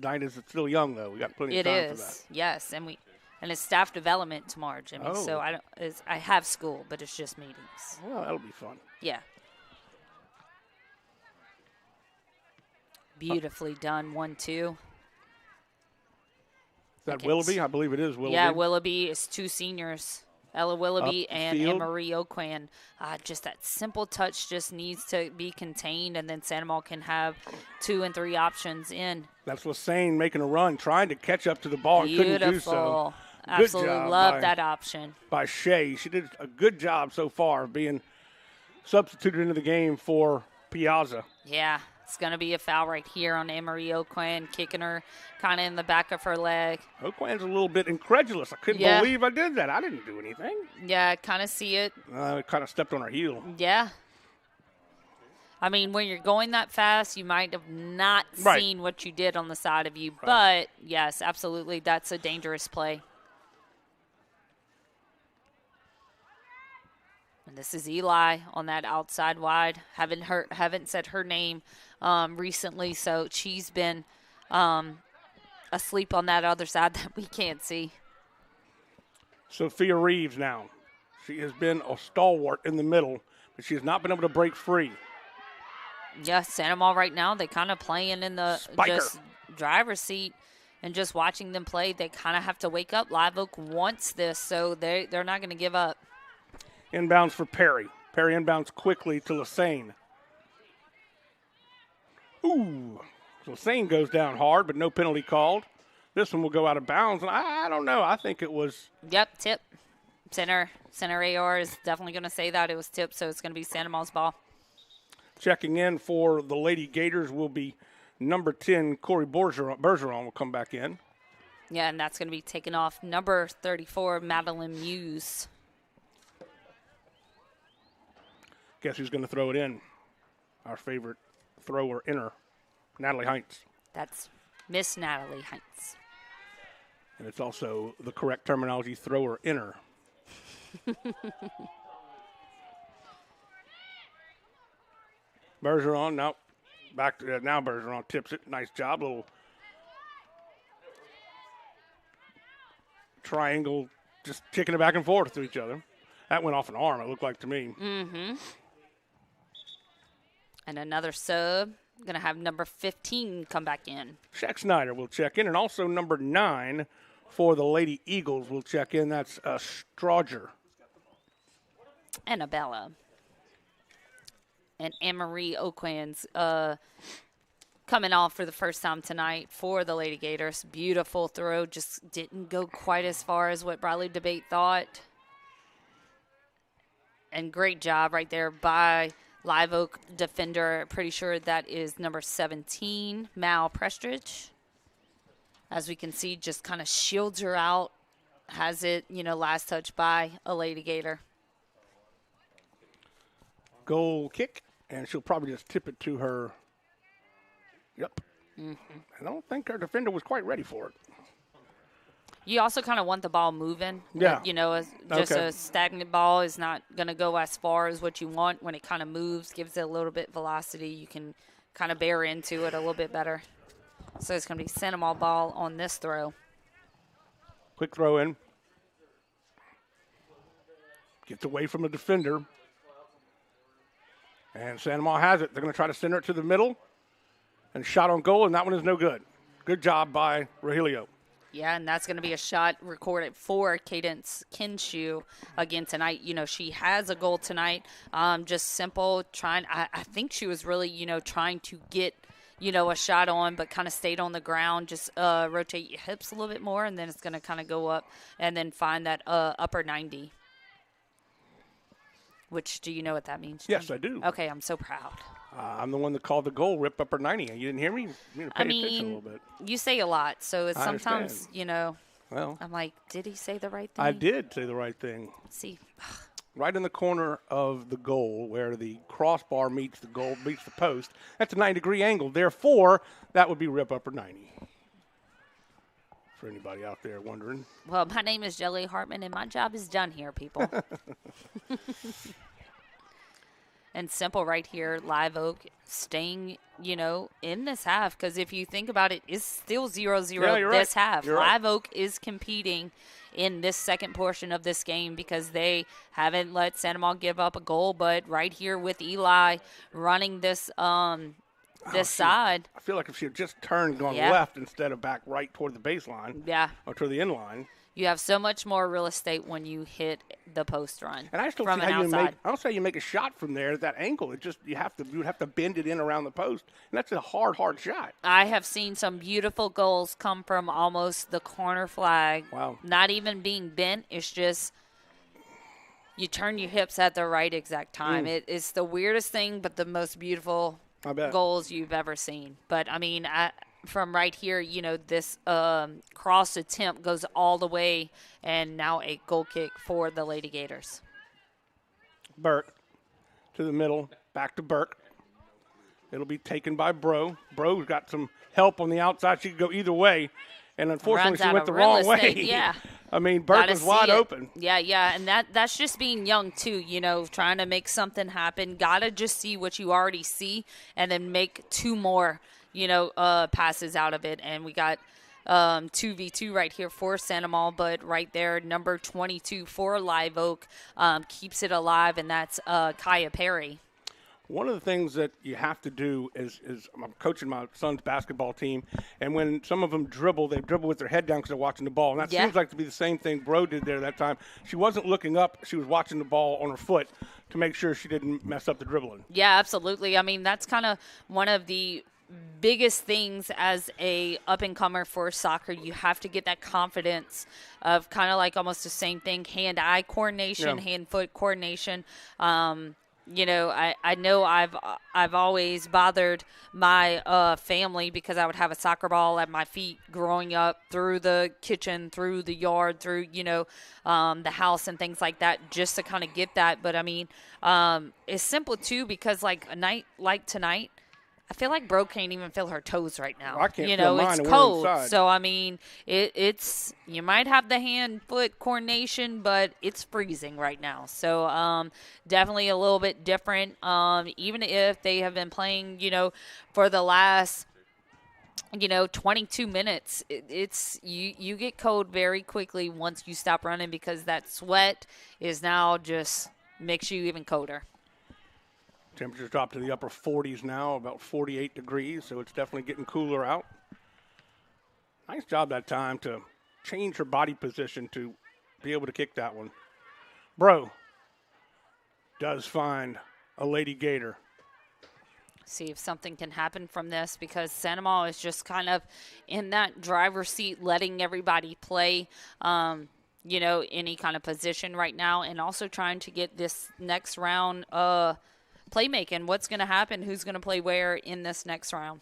Night is still young, though. We got plenty of time for that. Yes, and it's staff development tomorrow, Jimmy. Oh. So I have school, but it's just meetings. Well, that'll be fun. Yeah. Beautifully done, 1-2. Is that Willoughby? I believe it is Willoughby. Yeah, Willoughby is two seniors, Ella Willoughby and Upfield. Anne-Marie Oquan. Just that simple touch just needs to be contained, and then Santa Maria can have 2 and 3 options in. That's Lassane making a run, trying to catch up to the ball and couldn't do so. Absolutely Good job love that option. by Shea. She did a good job so far of being substituted into the game for Piazza. Yeah, it's going to be a foul right here on Anne-Marie Oquan, kicking her kind of in the back of her leg. Oquan's a little bit incredulous. I couldn't believe I did that. I didn't do anything. Yeah, kind of see it. I kind of stepped on her heel. Yeah. I mean, when you're going that fast, you might have not seen what you did on the side of you. But, yes, absolutely, that's a dangerous play. And this is Eli on that outside wide. Haven't said her name recently, so she's been asleep on that other side that we can't see. Sophia Reeves now. She has been a stalwart in the middle, but she has not been able to break free. Yeah, Santa Maria right now, they kind of playing in the just driver's seat and just watching them play. They kind of have to wake up. Live Oak wants this, so they're not going to give up. Inbounds for Perry. Perry inbounds quickly to Lassane. Ooh. So Sane goes down hard, but no penalty called. This one will go out of bounds. And I don't know. I think it was. Yep, tip. Center AR is definitely going to say that it was tipped, so it's going to be Santa Ma's ball. Checking in for the Lady Gators will be number 10, Corey Bergeron will come back in. Yeah, and that's going to be taken off number 34, Madeline Muse. Guess who's going to throw it in? Our favorite thrower-inner, Natalie Heinz. That's Miss Natalie Heinz. And it's also the correct terminology, thrower-inner. Bergeron, now back to now Bergeron tips it. Nice job. Little triangle, just kicking it back and forth to each other. That went off an arm, it looked like to me. Mm-hmm. And another sub. Going to have number 15 come back in. Shaq Snyder will check in, and also number 9 for the Lady Eagles will check in. That's Strauger. Annabella. And Anne-Marie Oquan's coming off for the first time tonight for the Lady Gators. Beautiful throw. Just didn't go quite as far as what Bradley DeBate thought. And great job right there by Live Oak defender. Pretty sure that is number 17, Mal Prestridge. As we can see, just kind of shields her out. Has it, last touch by a Lady Gator. Goal kick, and she'll probably just tip it to her. Yep. Mm-hmm. I don't think our defender was quite ready for it. You also kind of want the ball moving. Yeah. Just a stagnant ball is not going to go as far as what you want. When it kind of moves, gives it a little bit velocity, you can kind of bear into it a little bit better. So it's going to be Santa Ma ball on this throw. Quick throw in. Gets away from the defender. And Santa Ma has it. They're going to try to center it to the middle. And shot on goal, and that one is no good. Good job by Rogelio. Yeah, and that's going to be a shot recorded for Cadence Kinshu again tonight. She has a goal tonight. Just simple trying. I think she was really, trying to get, a shot on, but kind of stayed on the ground. Just rotate your hips a little bit more, and then it's going to kind of go up and then find that upper 90. Which, do you know what that means? Yes, I do. Okay, I'm so proud. I'm the one that called the goal rip upper 90. You didn't hear me? You pay attention a little bit. You say a lot, so it's I sometimes, understand. Well, I'm like, did he say the right thing? I did say the right thing. Let's see. Right in the corner of the goal where the crossbar meets the goal, meets the post. That's a 90-degree angle. Therefore, that would be rip upper 90. For anybody out there wondering. Well, my name is Jelly Hartman, and my job is done here, people. And simple right here, Live Oak staying, in this half. Because if you think about it, it's still 0-0 this half. Live Oak is competing in this second portion of this game because they haven't let Santa Ma give up a goal. But right here with Eli running this side. I feel like if she had just turned gone left instead of back right toward the baseline. Yeah. Or toward the end line. You have so much more real estate when you hit the post run. And I still from see an how outside. I don't say you make a shot from there at that angle. It just you would have to bend it in around the post, and that's a hard shot. I have seen some beautiful goals come from almost the corner flag. Wow. Not even being bent. It's just you turn your hips at the right exact time. It's the weirdest thing, but the most beautiful goals you've ever seen. But I mean, from right here, this cross attempt goes all the way, and now a goal kick for the Lady Gators. Burke to the middle, back to Burke. It'll be taken by Bro. Bro's got some help on the outside. She could go either way, and unfortunately she went the wrong way. Yeah. I mean, Burke was wide open. Yeah, and that's just being young too, trying to make something happen. Gotta just see what you already see and then make two more passes out of it. And we got 2v2 right here for Santa Ma, but right there, number 22 for Live Oak keeps it alive, and that's Kaya Perry. One of the things that you have to do is I'm coaching my son's basketball team, and when some of them dribble, they dribble with their head down because they're watching the ball. And that seems like to be the same thing Bro did there that time. She wasn't looking up. She was watching the ball on her foot to make sure she didn't mess up the dribbling. Yeah, absolutely. I mean, that's kind of one of the biggest things as a up-and-comer for soccer. You have to get that confidence of kind of like almost the same thing, hand-eye coordination, hand-foot coordination. You know, I know I've always bothered my family because I would have a soccer ball at my feet growing up through the kitchen, through the yard, through, you know, the house and things like that, just to kind of get that. But, I mean, it's simple, too, because, like, a night like tonight, I feel like Bro can't even feel her toes right now. I can't you feel know, mine, it's and we're cold. inside. So, I mean, it's you might have the hand-foot coordination, but it's freezing right now. So, definitely a little bit different. Even if they have been playing, you know, for the last, you know, 22 minutes, it's you get cold very quickly once you stop running because that sweat is now just makes you even colder. Temperatures dropped to the upper 40s now, about 48 degrees, so it's definitely getting cooler out. Nice job that time to change her body position to be able to kick that one. Bro does find a Lady Gator. See if something can happen from this because Sandoval is just kind of in that driver's seat letting everybody play, you know, any kind of position right now and also trying to get this next round playmaking. What's going to happen? Who's going to play where in this next round?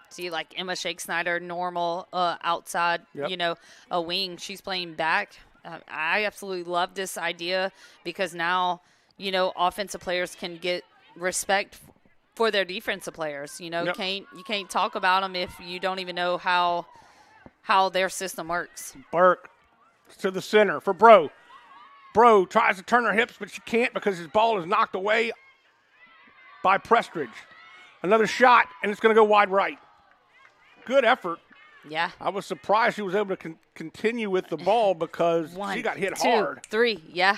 See, like Emma Shake-Snyder, normal outside, you know, a wing. She's playing back. I absolutely love this idea because now, you know, offensive players can get respect for their defensive players. You know, you can't talk about them if you don't even know how their system works. Burke to the center for Bro. Bro tries to turn her hips, but she can't because his ball is knocked away by Prestridge. Another shot, and it's going to go wide right. Good effort. Yeah. I was surprised she was able to continue with the ball because she got hit 2, hard. 3, yeah.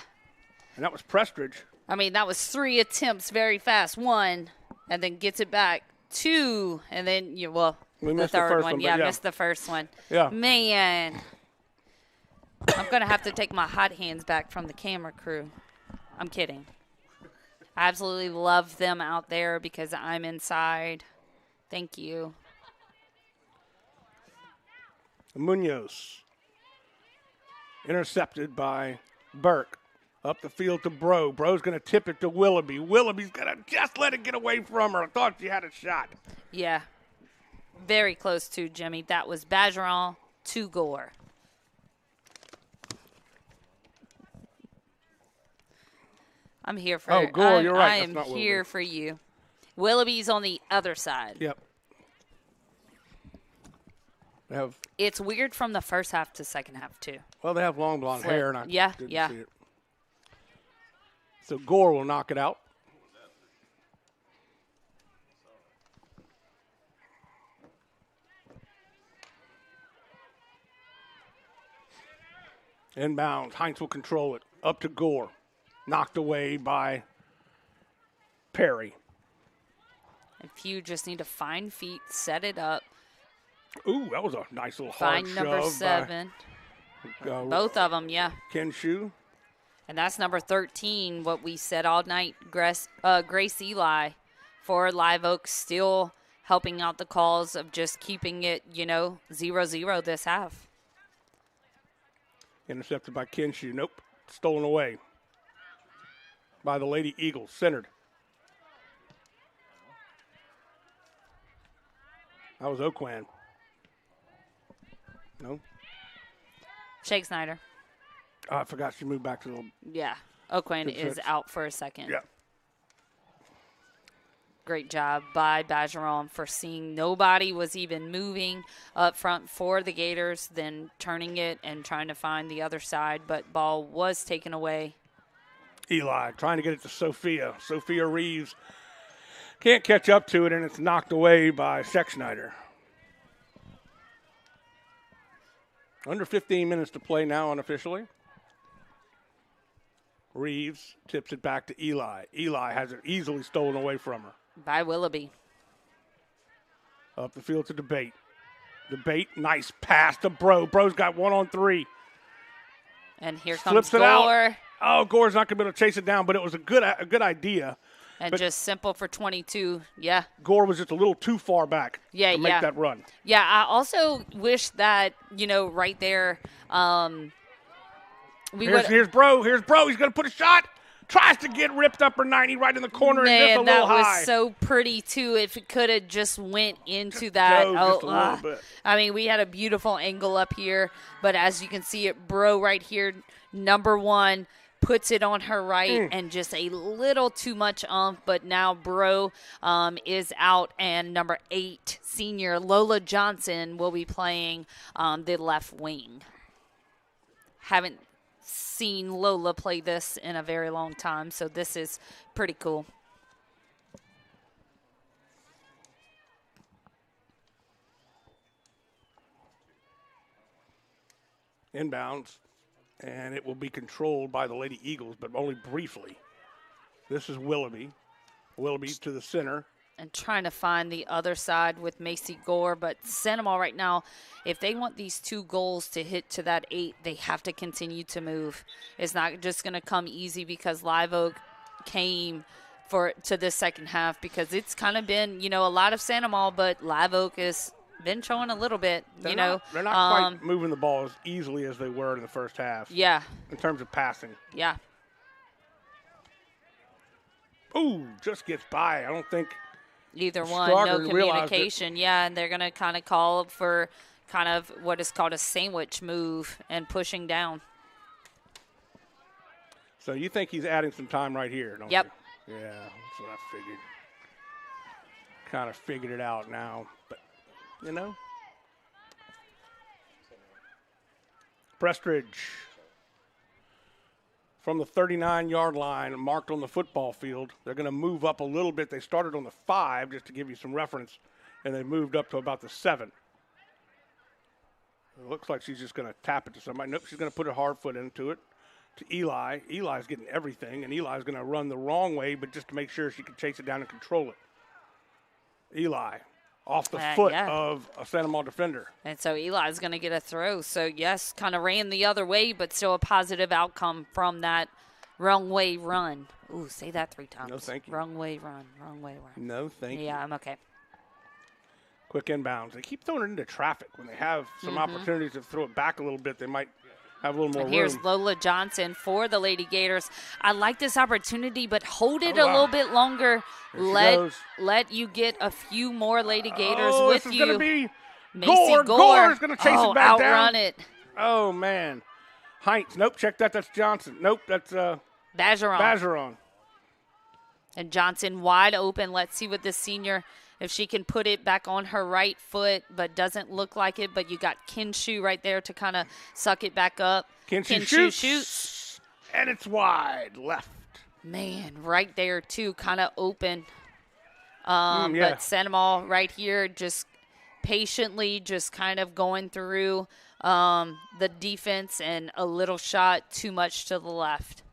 And that was Prestridge. I mean, that was 3 attempts very fast. 1, and then gets it back. 2, and then, we the third one. Yeah, missed the first one. Yeah. Man. I'm going to have to take my hot hands back from the camera crew. I'm kidding. I absolutely love them out there because I'm inside. Thank you. Munoz intercepted by Burke. Up the field to Bro. Bro's going to tip it to Willoughby. Willoughby's going to just let it get away from her. I thought she had a shot. Yeah. Very close to Jimmy. That was Bergeron to Gore. I'm here for Oh, Gore, you're right. I am here for you. Willoughby's on the other side. Yep. It's weird from the first half to second half, too. Well, they have long blonde hair, and I didn't see it. So Gore will knock it out. Inbounds. Heinz will control it. Up to Gore. Knocked away by Perry. If you just need to find feet, set it up. Ooh, that was a nice little hard shove. Find number 7. Both of them, yeah. Kenshu. And that's number 13, what we said all night. Grace Eli for Live Oak still helping out the cause of just keeping it, 0-0 this half. Intercepted by Kenshu. Nope. Stolen away by the Lady Eagles. Centered. That was Oakwan. No? Shake-Snyder. Oh, I forgot she moved back to the... Yeah. Oakwan is out for a second. Yeah. Great job by Bergeron for seeing nobody was even moving up front for the Gators, then turning it and trying to find the other side, but ball was taken away. Eli trying to get it to Sophia. Sophia Reeves can't catch up to it, and it's knocked away by Shake-Snyder. Under 15 minutes to play now unofficially. Reeves tips it back to Eli. Eli has it easily stolen away from her. By Willoughby. Up the field to Debate. Debate, nice pass to Bro. Bro's got 1-on-3. And here comes Gore. Oh, Gore's not going to be able to chase it down, but it was a good idea. And But just simple for 22. Yeah. Gore was just a little too far back Yeah, to make that run. Yeah, I also wish that, right there, Here's Bro. He's going to put a shot. Tries to get ripped upper 90 right in the corner and just a little high. That was so pretty, too. If it could have just went into that. Just a little bit. I mean, we had a beautiful angle up here, but as you can see it, Bro right here, number 1, puts it on her right and just a little too much but now Bro is out, and number 8, senior Lola Johnson, will be playing the left wing. Haven't seen Lola play this in a very long time, so this is pretty cool. Inbounds. And it will be controlled by the Lady Eagles, but only briefly. This is Willoughby. Willoughby to the center. And trying to find the other side with Macy Gore. But Sandoval right now, if they want these 2 goals to hit to that 8, they have to continue to move. It's not just going to come easy because Live Oak came to this second half, because it's kind of been, a lot of Sandoval, but Live Oak has been showing a little bit, they're not quite moving the ball as easily as they were in the first half. Yeah. In terms of passing. Yeah. Ooh, just gets by. I don't think either one. No communication. Yeah, and they're going to kind of call for kind of what is called a sandwich move and pushing down. So you think he's adding some time right here, don't Yep. you? Yeah, that's what I figured. Kind of figured it out now, but Prestridge from the 39-yard line, marked on the football field. They're going to move up a little bit. They started on the 5, just to give you some reference, and they moved up to about the 7. It looks like she's just going to tap it to somebody. Nope, she's going to put her hard foot into it to Eli. Eli's getting everything, and Eli's going to run the wrong way, but just to make sure she can chase it down and control it. Eli off the foot of a Santa Maria defender. And so Eli's going to get a throw. So, yes, kind of ran the other way, but still a positive outcome from that wrong way run. Ooh, say that 3 times. No, thank you. Wrong way run, wrong way run. No, thank you. Yeah, I'm okay. Quick inbounds. They keep throwing it into traffic. When they have some opportunities to throw it back a little bit, they might have a little more and here's room. Lola Johnson for the Lady Gators. I like this opportunity, but hold it a little bit longer. Let you get a few more Lady Gators with this is you. Going to be Macy Gore is going to chase it back down. Outrun it. Oh, man. Heinz. Nope, check that. That's Johnson. Nope, that's Bajeron. And Johnson wide open. Let's see what this senior, if she can put it back on her right foot, but doesn't look like it. But you got Kinshu right there to kind of suck it back up. Kinshu shoots. And it's wide left. Man, right there, too, kind of open. But Sandoval right here just patiently just kind of going through the defense, and a little shot too much to the left.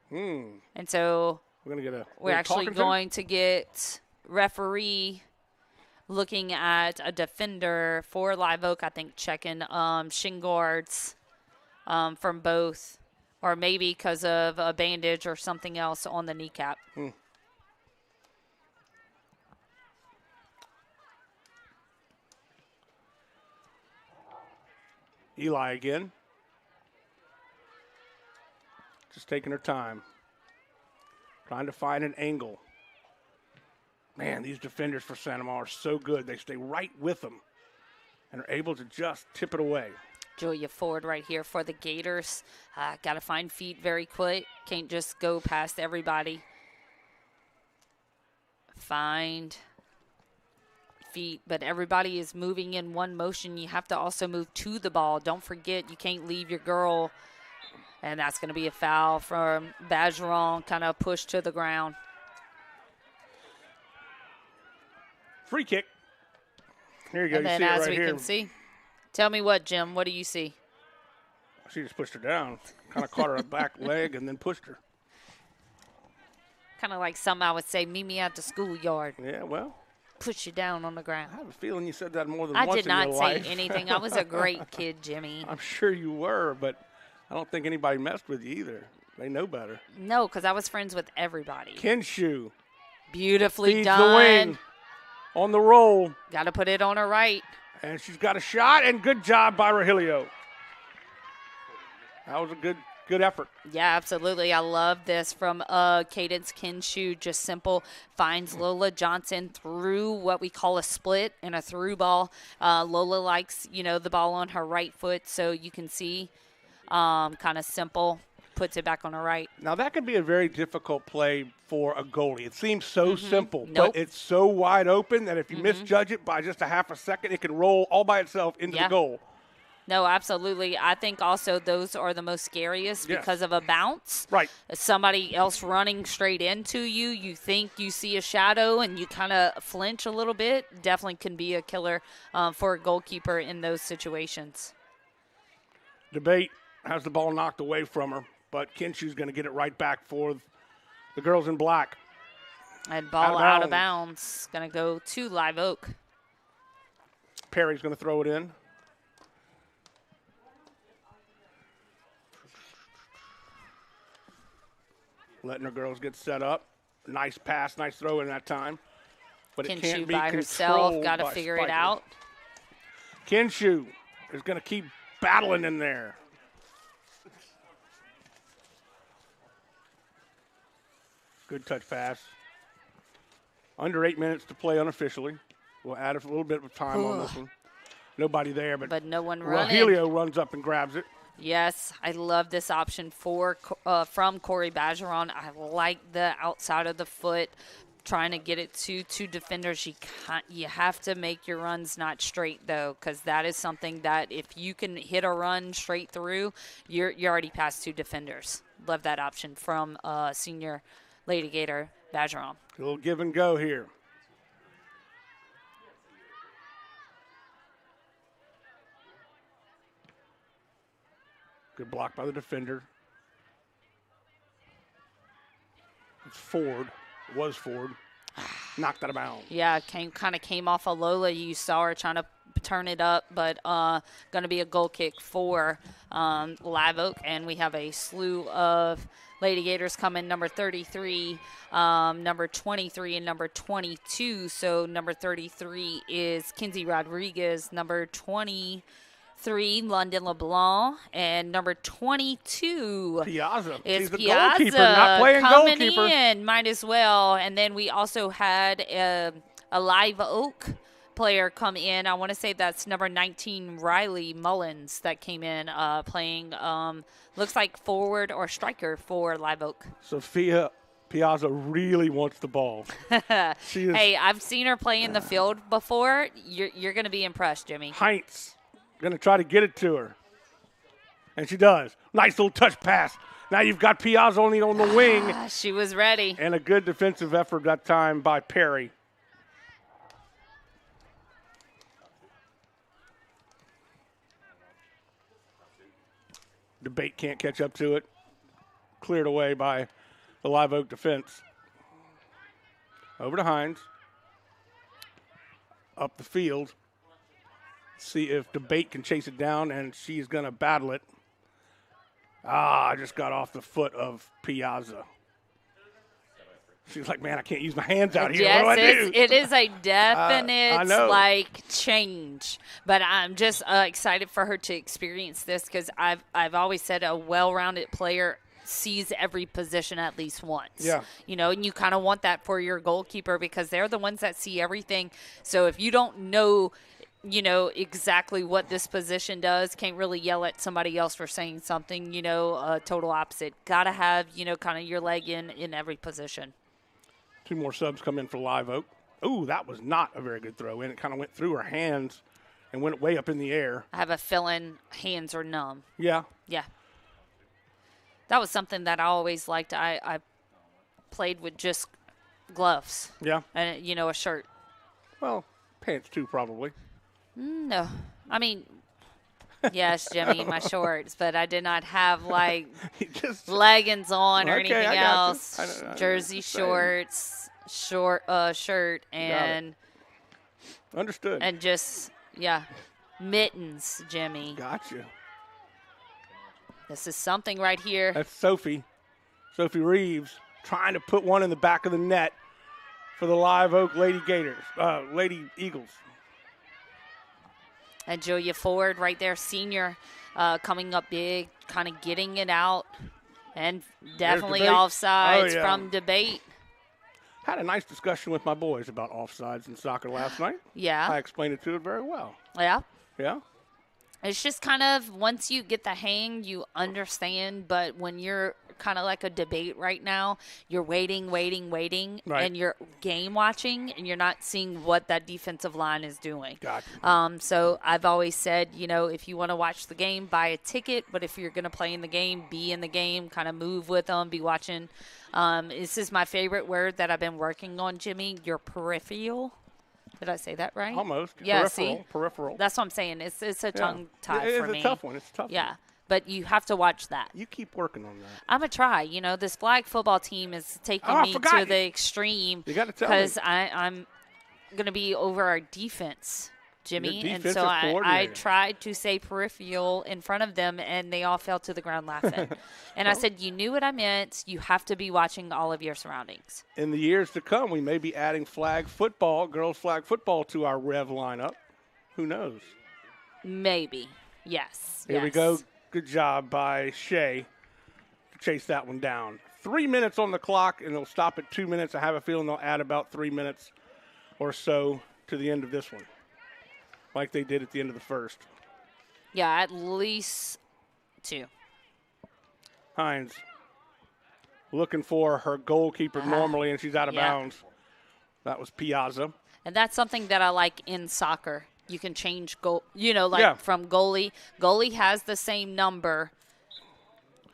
And so we're actually going to get referee looking at a defender for Live Oak, I think, checking shin guards from both, or maybe because of a bandage or something else on the kneecap. Eli again. Just taking her time. Trying to find an angle. Man, these defenders for Santa Maria are so good. They stay right with them and are able to just tip it away. Julia Ford right here for the Gators. Got to find feet very quick. Can't just go past everybody. Find feet, but everybody is moving in one motion. You have to also move to the ball. Don't forget, you can't leave your girl. And that's going to be a foul from Bajeron, kind of pushed to the ground. Free kick. Here you go. And then, you see as it right we here. can see, tell me what, Jim, what do you see? She just pushed her down, kind of caught her back leg and then pushed her. Kind of like something I would say, meet me at the schoolyard. Yeah, well. Push you down on the ground. I have a feeling you said that more than I once did in your not life. say anything. I was a great kid, Jimmy. I'm sure you were, but I don't think anybody messed with you either. They know better. No, because I was friends with everybody. Kinshu Beautifully feeds done. the wing on the roll. Got to put it on her right. And she's got a shot, and good job by Rogelio. That was a good effort. Yeah, absolutely. I love this from Cadence Kinshu. Just simple. Finds Lola Johnson through what we call a split and a through ball. Lola likes, the ball on her right foot, so you can see kind of simple. Puts it back on her right. Now, that could be a very difficult play for a goalie. It seems so simple, Nope. but it's so wide open that if you misjudge it by just a half a second, it can roll all by itself into the goal. No, absolutely. I think also those are the most scariest because of a bounce. Right. Somebody else running straight into you, you think you see a shadow and you kind of flinch a little bit. Definitely can be a killer for a goalkeeper in those situations. Debate has the ball knocked away from her, but Kinshu's going to get it right back for the girls in black. And ball out of bounds. Going to go to Live Oak. Perry's going to throw it in. Letting her girls get set up. Nice pass, nice throw in that time. But it can't be by herself. Got to figure it out. Kinshu is going to keep battling in there. Good touch pass. Under 8 minutes to play unofficially. We'll add a little bit of time on this one. Nobody there, but no one running. Rogelio runs up and grabs it. Yes, I love this option from Corey Bergeron. I like the outside of the foot, trying to get it to two defenders. You have to make your runs not straight, though, because that is something that if you can hit a run straight through, you're already past two defenders. Love that option from senior Lady Gator Bergeron. A little give and go here. Good block by the defender. It's Ford. It was Ford. Knocked out of bounds. Yeah, kind of came off of Lola. You saw her trying to turn it up, but going to be a goal kick for Live Oak. And we have a slew of Lady Gators coming, number 33, number 23, and number 22. So number 33 is Kinsey Rodriguez, number 23, London LeBlanc, and number 22 Piazza. is She's the Piazza goalkeeper, not playing coming goalkeeper. in. Might as well. And then we also had a Live Oak player come in. I want to say that's number 19, Riley Mullins, that came in playing, looks like forward or striker for Live Oak. Sophia Piazza really wants the ball. She is, Hey, I've seen her play in the field before. You're going to be impressed, Jimmy. Heinz going to try to get it to her. And she does. Nice little touch pass. Now you've got Piazza only on the wing. She was ready. And a good defensive effort that time by Perry. Debate can't catch up to it. Cleared away by the Live Oak defense. Over to Hines. Up the field. See if Debate can chase it down, and she's going to battle it. I just got off the foot of Piazza. She's like, man, I can't use my hands out here. Yes, what do I do? it is a definite I know. change. But I'm just excited for her to experience this because I've always said a well-rounded player sees every position at least once. Yeah. And you kind of want that for your goalkeeper because they're the ones that see everything. So if you don't know exactly what this position does, can't really yell at somebody else for saying something, total opposite. Got to have, kind of your leg in every position. Two more subs come in for Live Oak. Ooh, that was not a very good throw in. It kind of went through her hands and went way up in the air. I have a feeling hands are numb. Yeah. Yeah. That was something that I always liked. I played with just gloves. Yeah. And, a shirt. Well, pants too, probably. No. I mean, yes, Jimmy, my shorts, but I did not have, leggings on or anything else. Jersey shorts, shirt, and understood. And just, mittens, Jimmy. Gotcha. This is something right here. That's Sophie. Sophie Reeves trying to put one in the back of the net for the Live Oak Lady Eagles. And Julia Ford right there, senior, coming up big, kind of getting it out. And definitely offsides from debate. Had a nice discussion with my boys about offsides in soccer last night. Yeah. I explained it to it very well. Yeah. Yeah. It's just kind of, once you get the hang, you understand. But when you're kind of like a debate right now, you're waiting, right. And you're game watching, and you're not seeing what that defensive line is doing. Gotcha. So I've always said, if you want to watch the game, buy a ticket. But if you're going to play in the game, be in the game, kind of move with them, be watching. This is my favorite word that I've been working on, Jimmy, your peripheral. Did I say that right? Almost. Yeah, peripheral. That's what I'm saying. It's a tongue tie for me. It's a tough one. Yeah, but you have to watch that. You keep working on that. I'm going to try. This flag football team is taking me to the extreme. You got to tell me. Because I'm going to be over our defense, Jimmy. And so I tried to say peripheral in front of them, and they all fell to the ground laughing. And I said, you knew what I meant. You have to be watching all of your surroundings. In the years to come, we may be adding girls flag football to our REV lineup. Who knows? Maybe. Yes. Here we go. Good job by Shea to chase that one down. 3 minutes on the clock, and they'll stop at 2 minutes. I have a feeling they'll add about 3 minutes or so to the end of this one, like they did at the end of the first. Yeah, at least 2. Hines looking for her goalkeeper normally, and she's out of bounds. That was Piazza. And that's something that I like in soccer. You can change goal, from goalie. Goalie has the same number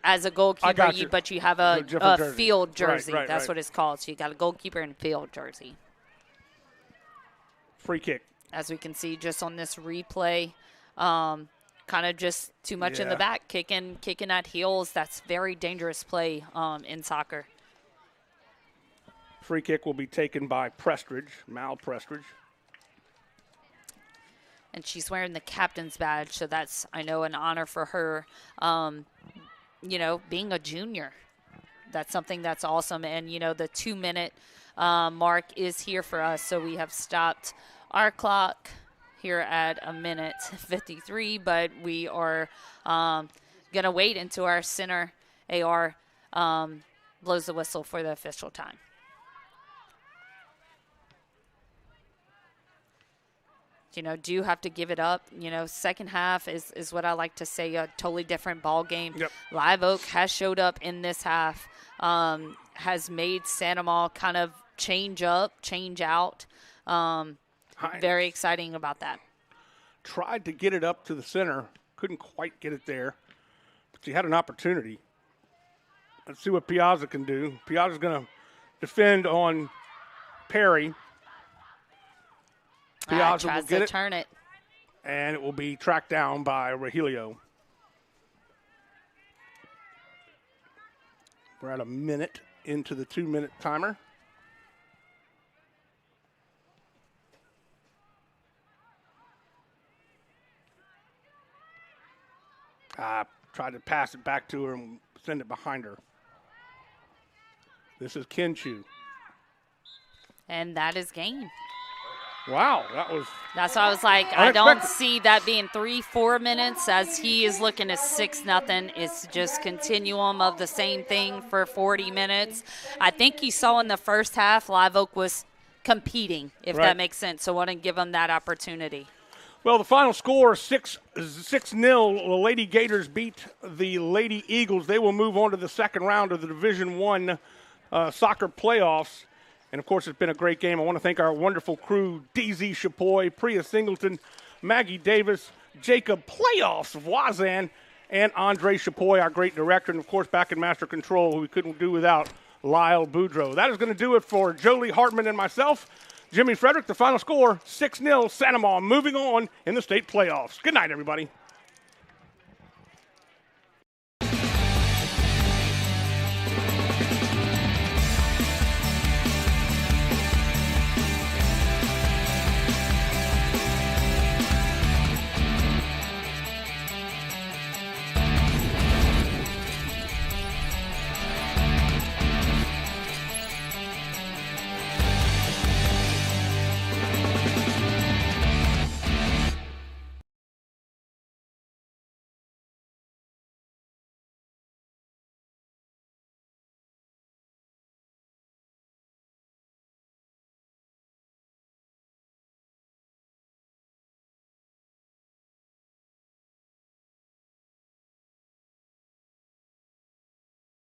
as a goalkeeper, but you have a field jersey. That's what it's called. So you got a goalkeeper and field jersey. Free kick. As we can see just on this replay, kind of just too much in the back, kicking at heels. That's very dangerous play in soccer. Free kick will be taken by Mal Prestridge. And she's wearing the captain's badge, so that's, I know, an honor for her. Being a junior, that's something that's awesome. And, the 2 minute mark is here for us, so we have stopped our clock here at 1:53, but we are going to wait until our center AR blows the whistle for the official time. Do you have to give it up? Second half is what I like to say, a totally different ball game. Yep. Live Oak has showed up in this half, has made Sandomal kind of change up, change out. Very exciting about that. Tried to get it up to the center. Couldn't quite get it there. But she had an opportunity. Let's see what Piazza can do. Piazza's going to defend on Perry. Piazza tries will get to it, turn it. and it will be tracked down by Regilio. We're at a minute into the 2 minute timer. Tried to pass it back to her and send it behind her. This is Kinchu. And that is game. Wow, that's why I was like, unexpected. I don't see that being 3-4 minutes as he is looking at 6-0. It's just continuum of the same thing for 40 minutes. I think you saw in the first half, Live Oak was competing, if that makes sense. So I want to give them that opportunity. Well, the final score is 6-0. The Lady Gators beat the Lady Eagles. They will move on to the second round of the Division I soccer playoffs. And, of course, it's been a great game. I want to thank our wonderful crew, DZ Chapoy, Priya Singleton, Maggie Davis, Jacob Playoffs of Wazan, and Andre Chapoy, our great director, and, of course, back in Master Control, who we couldn't do without, Lyle Boudreau. That is going to do it for Jolie Hartman and myself. Jimmy Frederick, the final score, 6-0, Sandomal, moving on in the state playoffs. Good night, everybody.